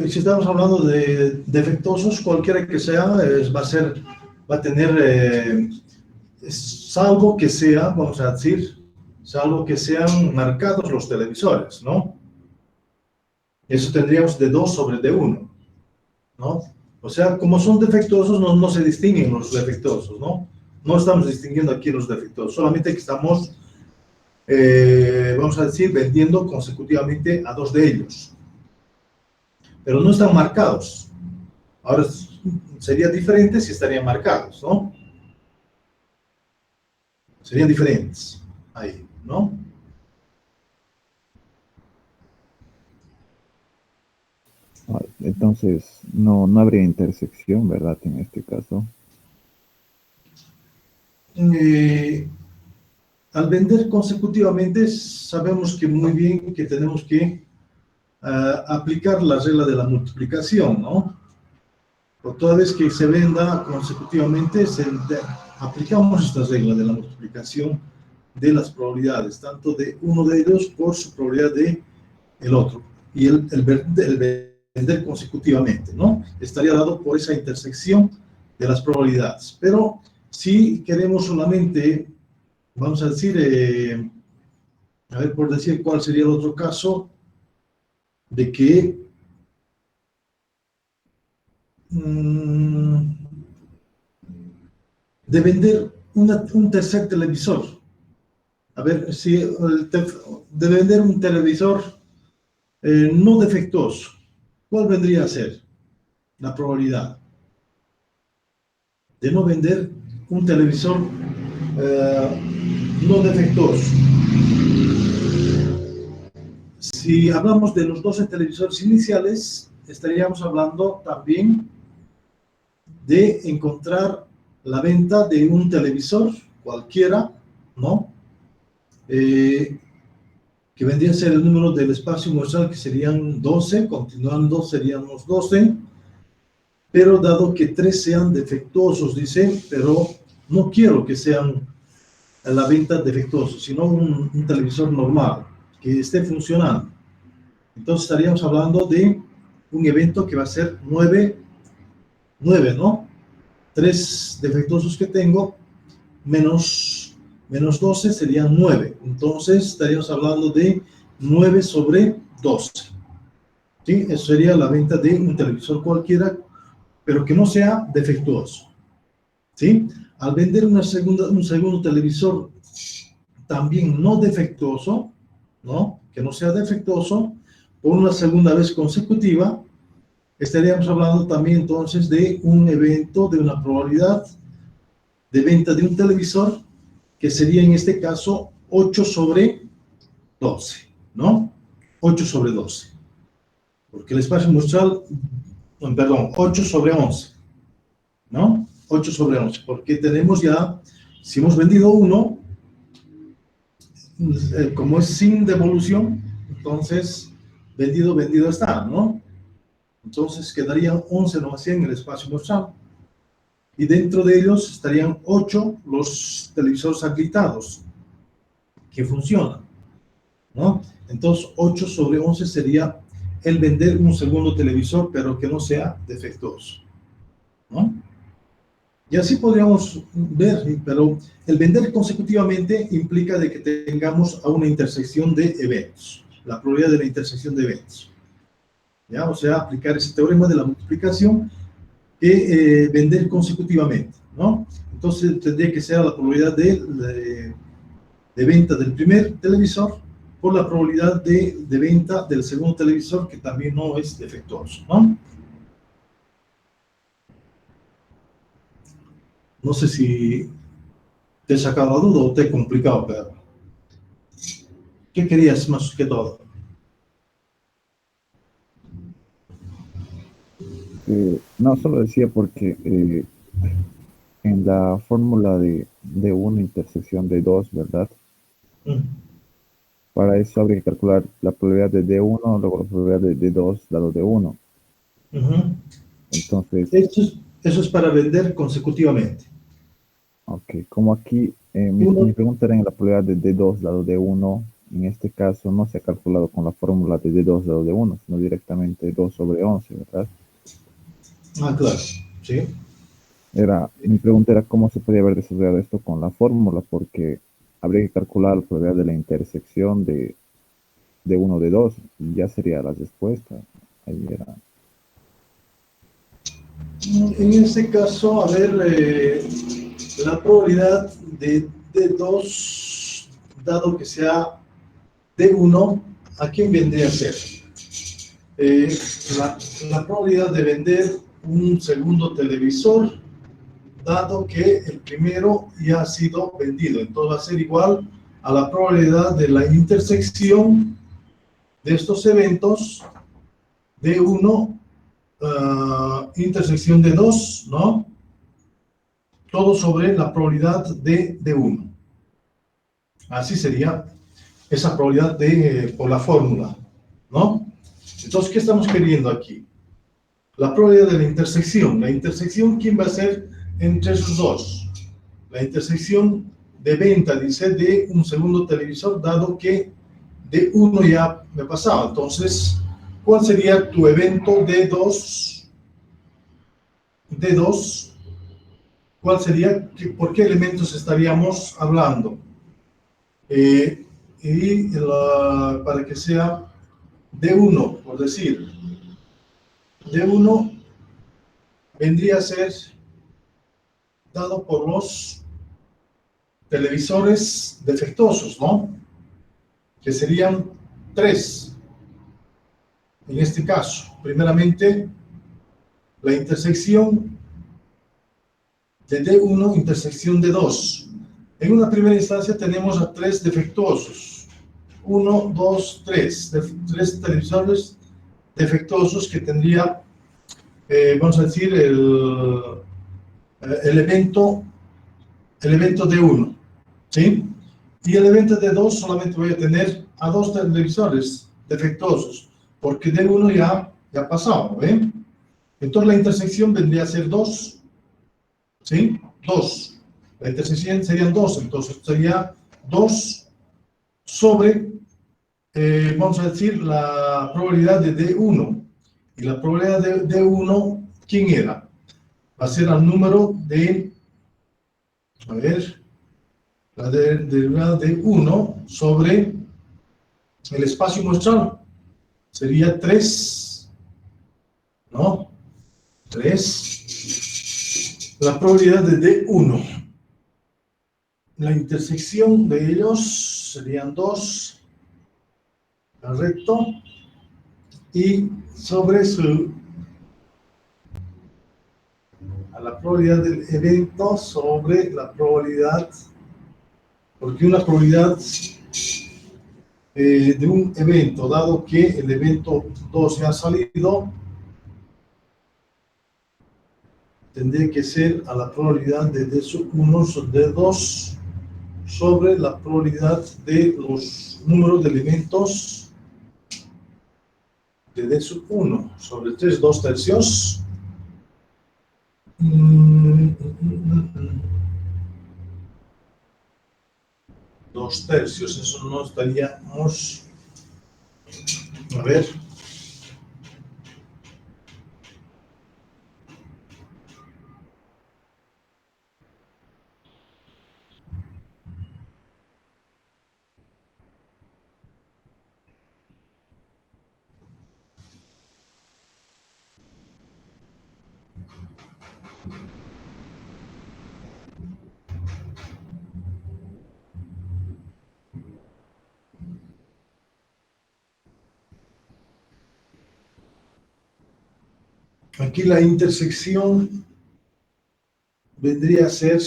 si estamos hablando de defectuosos, cualquiera que sea, va a tener, salvo que sea, vamos a decir, salvo que sean marcados los televisores, ¿no? Eso tendríamos de 2 sobre de uno, ¿no? O sea, como son defectuosos, no se distinguen los defectuosos, ¿no? No estamos distinguiendo aquí los defectuosos, solamente que estamos, vamos a decir, vendiendo consecutivamente a dos de ellos, pero no están marcados. Ahora, sería diferente si estarían marcados, ¿no? Serían diferentes ahí, ¿no? Entonces, no habría intersección, ¿verdad? En este caso. Al vender consecutivamente, sabemos que muy bien que tenemos que aplicar la regla de la multiplicación, ¿no? Por toda vez que se venda consecutivamente, aplicamos esta regla de la multiplicación de las probabilidades, tanto de uno de ellos por su probabilidad de el otro. Y el vender consecutivamente, ¿no? Estaría dado por esa intersección de las probabilidades. Pero si queremos solamente, vamos a decir, a ver, por decir cuál sería el otro caso, de que de vender un tercer televisor. A ver, si de vender un televisor no defectuoso, ¿cuál vendría a ser la probabilidad de no vender un televisor no defectuoso? Si hablamos de los 12 televisores iniciales, estaríamos hablando también de encontrar la venta de un televisor cualquiera, ¿no? Que vendría a ser el número del espacio muestral, que serían 12, continuando seríamos 12, pero dado que 3 sean defectuosos, dice, pero no quiero que sean a la venta defectuosos, sino un televisor normal, que esté funcionando. Entonces estaríamos hablando de un evento que va a ser 9, ¿no? 3 defectuosos que tengo, menos 12 serían 9. Entonces estaríamos hablando de 9 sobre 12. ¿Sí? Eso sería la venta de un televisor cualquiera, pero que no sea defectuoso. ¿Sí? Al vender un segundo televisor también no defectuoso, ¿no? Que no sea defectuoso, por una segunda vez consecutiva, estaríamos hablando también entonces de un evento, de una probabilidad de venta de un televisor, que sería en este caso 8 sobre 12, ¿no? 8 sobre 12. Porque el espacio muestral, perdón, 8 sobre 11, ¿no? 8 sobre 11, porque tenemos ya, si hemos vendido uno, como es sin devolución, entonces vendido está, ¿no? Entonces quedaría 11 nomás en el espacio muestral. Y dentro de ellos estarían 8 los televisores habilitados que funcionan, ¿no? Entonces 8 sobre 11 sería el vender un segundo televisor, pero que no sea defectuoso, ¿no? Y así podríamos ver, pero el vender consecutivamente implica de que tengamos a una intersección de eventos, la probabilidad de la intersección de eventos. ¿Ya? O sea, aplicar ese teorema de la multiplicación que vender consecutivamente, ¿no? Entonces tendría que ser la probabilidad de venta del primer televisor por la probabilidad de venta del segundo televisor, que también no es defectuoso, ¿no? No sé si te he sacado la duda o te he complicado, pero ¿qué querías más que todo? No, solo decía porque en la fórmula de una intersección de 2, ¿verdad? Mm, Para eso habría que calcular la probabilidad de D1, luego la probabilidad de D2 dado D1. ujú. Entonces, Eso es para vender consecutivamente. ok, como aquí mi Uno, pregunta era en la probabilidad de D2 dado D1, en este caso no se ha calculado con la fórmula de D2 dado D1, sino directamente 2 sobre 11, ¿verdad? claro, ¿sí? Mi pregunta era cómo se podía haber desarrollado esto con la fórmula, porque habría que calcular la probabilidad de la intersección de uno de 2 y ya sería la respuesta. Ahí era. En este caso, a ver, la probabilidad de 2 dado que sea de uno, ¿a quién vendría a ser? Eh, la, la probabilidad de vender un segundo televisor, dado que el primero ya ha sido vendido. Entonces va a ser igual a la probabilidad de la intersección de estos eventos de uno, intersección de 2, ¿no? Todo sobre la probabilidad de 1. Así sería esa probabilidad por la fórmula, ¿no? Entonces, ¿qué estamos queriendo aquí? La probabilidad de la intersección. La intersección, ¿quién va a ser entre esos dos? La intersección de venta, dice, de un segundo televisor, dado que de uno ya me pasaba. Entonces, ¿cuál sería tu evento de 2? De 2, ¿cuál sería? ¿Por qué elementos estaríamos hablando? Eh, para que sea de uno, por decir, de uno vendría a ser dado por los televisores defectuosos, ¿no? Que serían 3 en este caso. Primeramente, la intersección de D1, intersección de 2. En una primera instancia tenemos a 3 defectuosos. 1, 2, 3. 3 televisores defectuosos que tendría, vamos a decir, el evento D1, ¿sí? Y el evento D2 solamente voy a tener a 2 televisores defectuosos, porque D1 ya ha pasado, ¿eh? Entonces la intersección vendría a ser 2, ¿sí? 2. La intersección serían 2, entonces sería 2 sobre, vamos a decir, la probabilidad de D1. Y la probabilidad de D1, ¿quién era? Va a ser al número de, a ver, la derivada de 1 sobre el espacio muestral. Sería 3, ¿no? 3. La probabilidad de D1. La intersección de ellos serían 2, correcto, y sobre a la probabilidad del evento sobre la probabilidad, porque una probabilidad de un evento, dado que el evento 2 ya ha salido, tendría que ser a la probabilidad de D sub 1 sobre D2 sobre la probabilidad de los números de elementos de D sub 1 sobre 3, 2 tercios. 2 tercios, eso no estaríamos, a ver, aquí la intersección vendría a ser,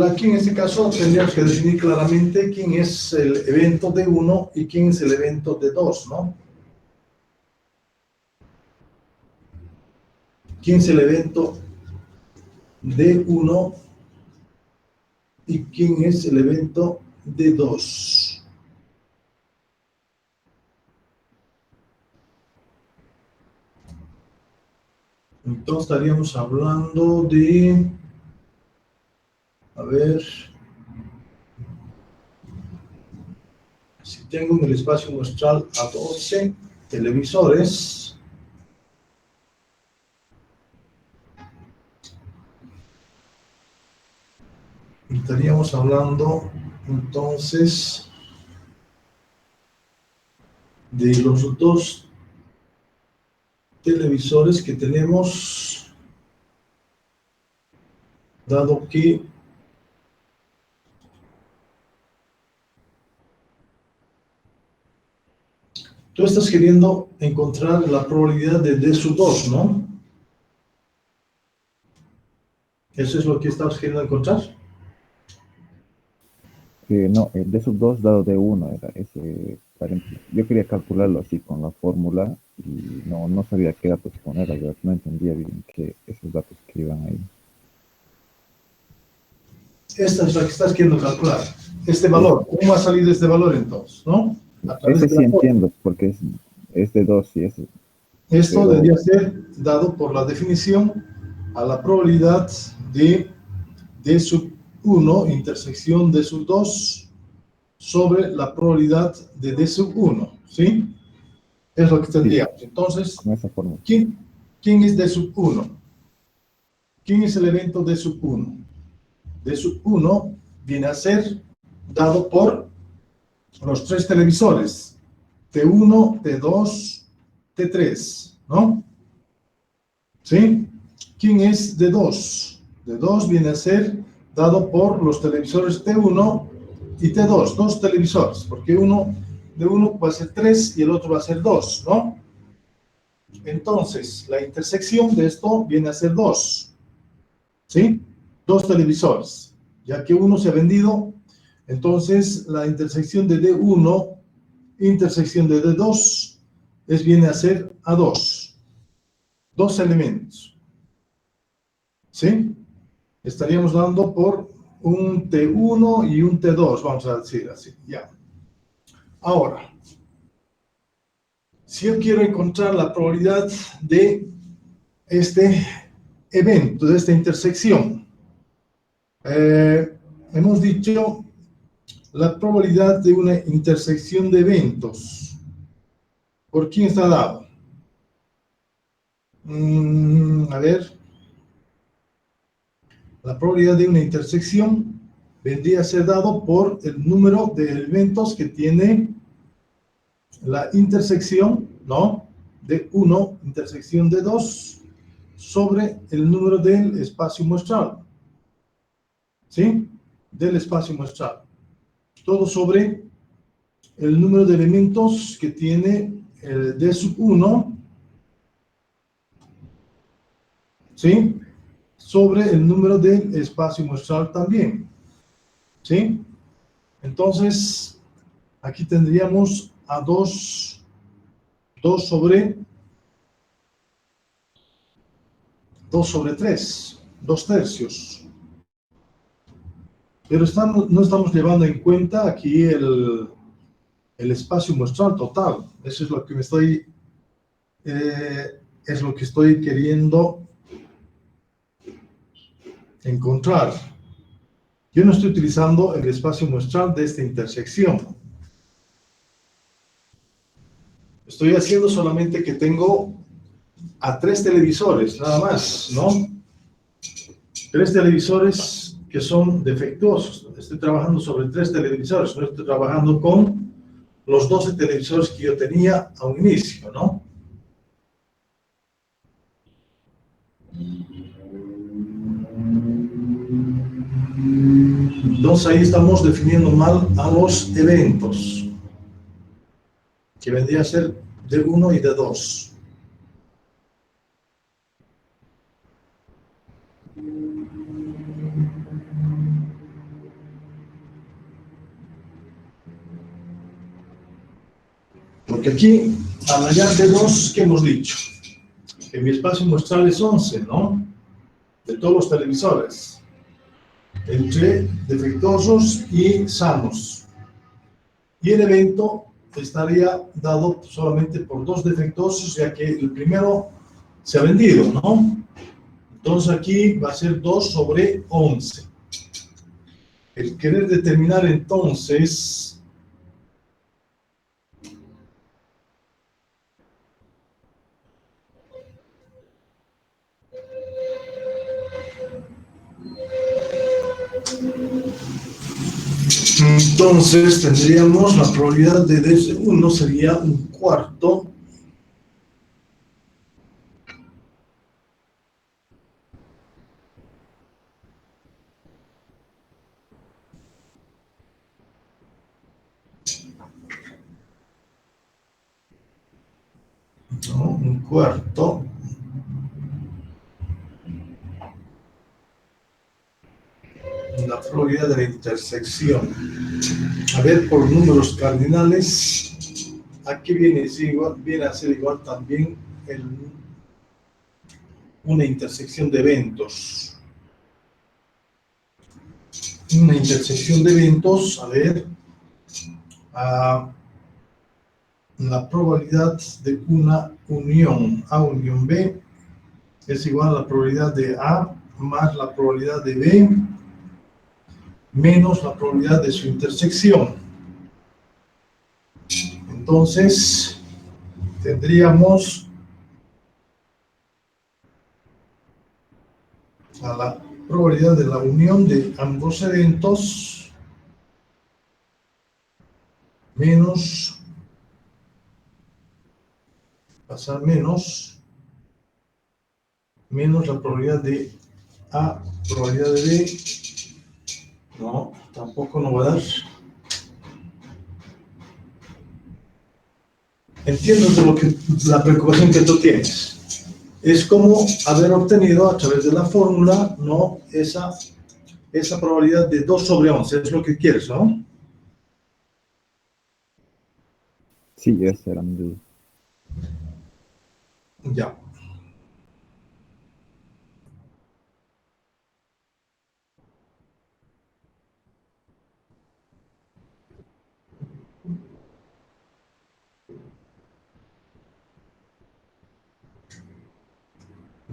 aquí en este caso tendríamos que definir claramente quién es el evento de 1 y quién es el evento de 2, ¿no? ¿Quién es el evento de 1 y quién es el evento D2. Entonces estaríamos hablando de, a ver, si tengo en el espacio muestral a 12 televisores, estaríamos hablando entonces de los dos televisores que tenemos, dado que tú estás queriendo encontrar la probabilidad de D sub 2, ¿no? ¿Eso es lo que estás queriendo encontrar? No, el D sub 2 dado de 1 era ese paréntesis. Yo quería calcularlo así con la fórmula y no sabía qué datos poner, la verdad, no entendía bien que esos datos que iban ahí. Esta es la que estás queriendo calcular. Este valor, ¿cómo ha salido este valor entonces? ¿No? A través Ese de sí la fórmula. entiendo, porque es de 2 y ese. Esto Pero- debería ser dado por la definición a la probabilidad de D sub 1 intersección D sub 2 sobre la probabilidad de D sub 1, ¿sí? Es lo que tendríamos. Entonces, Con esa fórmula. ¿quién es D sub 1? ¿Quién es el evento D sub 1? D sub 1 viene a ser dado por los tres televisores, T1, T2, T3, ¿no? ¿Sí? ¿Quién es D2? D2 viene a ser dado por los televisores T1 y T2, dos televisores, porque uno de uno va a ser 3 y el otro va a ser 2, ¿no? Entonces, la intersección de esto viene a ser 2, ¿sí? Dos televisores, ya que uno se ha vendido, entonces la intersección de D1, intersección de D2, viene a ser A2, dos elementos, ¿sí? Estaríamos dando por un T1 y un T2, vamos a decir así, ya. Ahora, si yo quiero encontrar la probabilidad de este evento, de esta intersección, hemos dicho la probabilidad de una intersección de eventos. ¿Por quién está dado? A ver. La probabilidad de una intersección vendría a ser dado por el número de elementos que tiene la intersección, ¿no? De 1, intersección de 2, sobre el número del espacio muestral. ¿Sí? Del espacio muestral. Todo sobre el número de elementos que tiene el D sub 1, ¿sí? Sobre el número del espacio muestral también, ¿sí? Entonces, aquí tendríamos a 2 sobre 3, 2 tercios. Pero no estamos llevando en cuenta aquí el espacio muestral total. Eso es lo que es lo que estoy queriendo encontrar. Yo no estoy utilizando el espacio muestral de esta intersección. Estoy haciendo solamente que tengo a 3 televisores, nada más, ¿no? 3 televisores que son defectuosos. Estoy trabajando sobre 3 televisores, no estoy trabajando con los 12 televisores que yo tenía a un inicio, ¿no? Entonces ahí estamos definiendo mal a los eventos, que vendría a ser D1 y D2. Porque aquí, al hallar D2, ¿qué hemos dicho? Que mi espacio muestral es 11, ¿no? De todos los televisores. entre defectuosos y sanos. Y el evento estaría dado solamente por 2 defectuosos, ya que el primero se ha vendido, ¿no? Entonces aquí va a ser 2 sobre 11. El querer determinar entonces tendríamos la probabilidad de D1 sería un cuarto la probabilidad de la intersección. A ver, por números cardinales, aquí viene a ser igual también una intersección de eventos. Una intersección de eventos, a ver, la probabilidad de una unión A unión B es igual a la probabilidad de A más la probabilidad de B menos la probabilidad de su intersección. Entonces, tendríamos a la probabilidad de la unión de ambos eventos menos, menos la probabilidad de A, probabilidad de B. No, tampoco no va a dar. Entiendo la preocupación que tú tienes. Es como haber obtenido a través de la fórmula, ¿no? Esa probabilidad de 2 sobre 11, es lo que quieres, ¿no? Sí, esa era mi duda. Ya.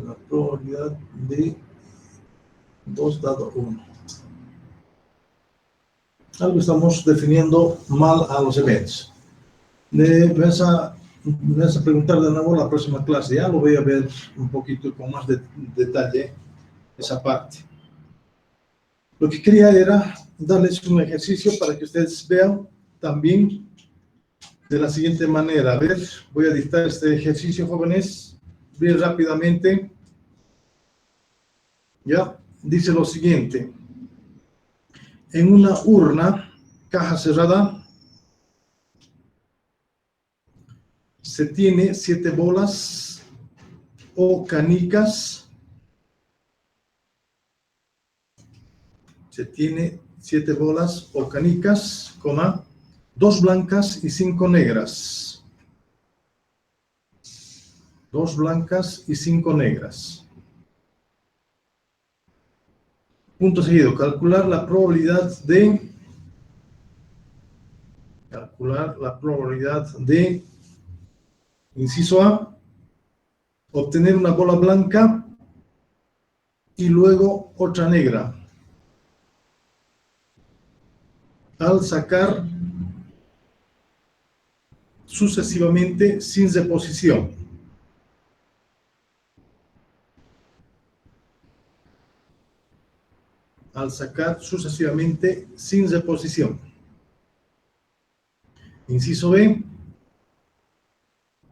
La probabilidad de 2 dado 1. Algo estamos definiendo mal a los eventos. Me vas a preguntar de nuevo la próxima clase. Ya lo voy a ver un poquito con más detalle esa parte. Lo que quería era darles un ejercicio para que ustedes vean también de la siguiente manera. A ver, voy a dictar este ejercicio, jóvenes, bien rápidamente. Ya, dice lo siguiente. En una urna, caja cerrada, se tiene 7 bolas o canicas. Se tiene 7 bolas o canicas, 2 blancas y 5 negras. 2 blancas y 5 negras. Punto seguido, calcular la probabilidad de, inciso A, obtener una bola blanca y luego otra negra. Al sacar sucesivamente sin reposición. Al sacar sucesivamente sin reposición. Inciso B,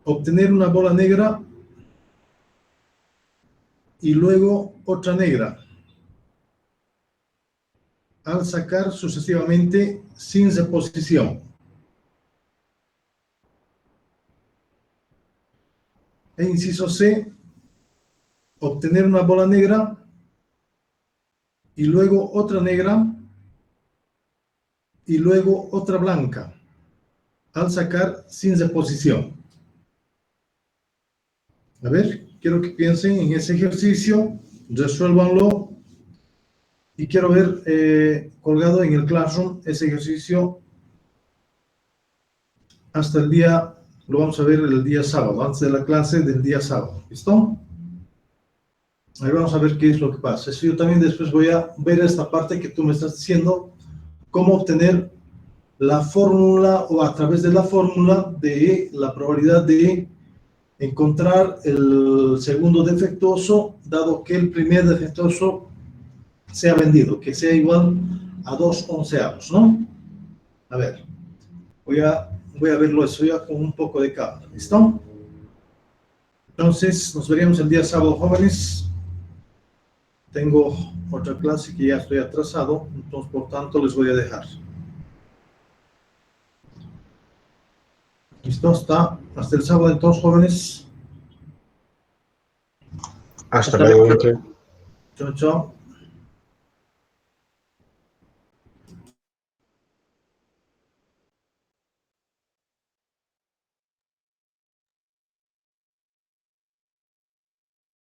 obtener una bola negra y luego otra negra. Al sacar sucesivamente sin reposición. E inciso C, obtener una bola negra y luego otra negra y luego otra blanca. Al sacar sin reposición. A ver, quiero que piensen en ese ejercicio, resuélvanlo Y quiero ver colgado en el Classroom ese ejercicio hasta el día, lo vamos a ver el día sábado, antes de la clase del día sábado. ¿Listo? Ahí vamos a ver qué es lo que pasa. Eso yo también después voy a ver esta parte que tú me estás diciendo, cómo obtener la fórmula o a través de la fórmula de la probabilidad de encontrar el segundo defectuoso, dado que el primer defectuoso sea vendido, que sea igual a 2/11, ¿no? A ver, voy a verlo eso ya con un poco de calma, ¿listo? Entonces, nos veríamos el día sábado, jóvenes. Tengo otra clase que ya estoy atrasado, entonces, por tanto, les voy a dejar. ¿Listo? Hasta el sábado, entonces, jóvenes. Hasta luego, Inge. Chao, chao.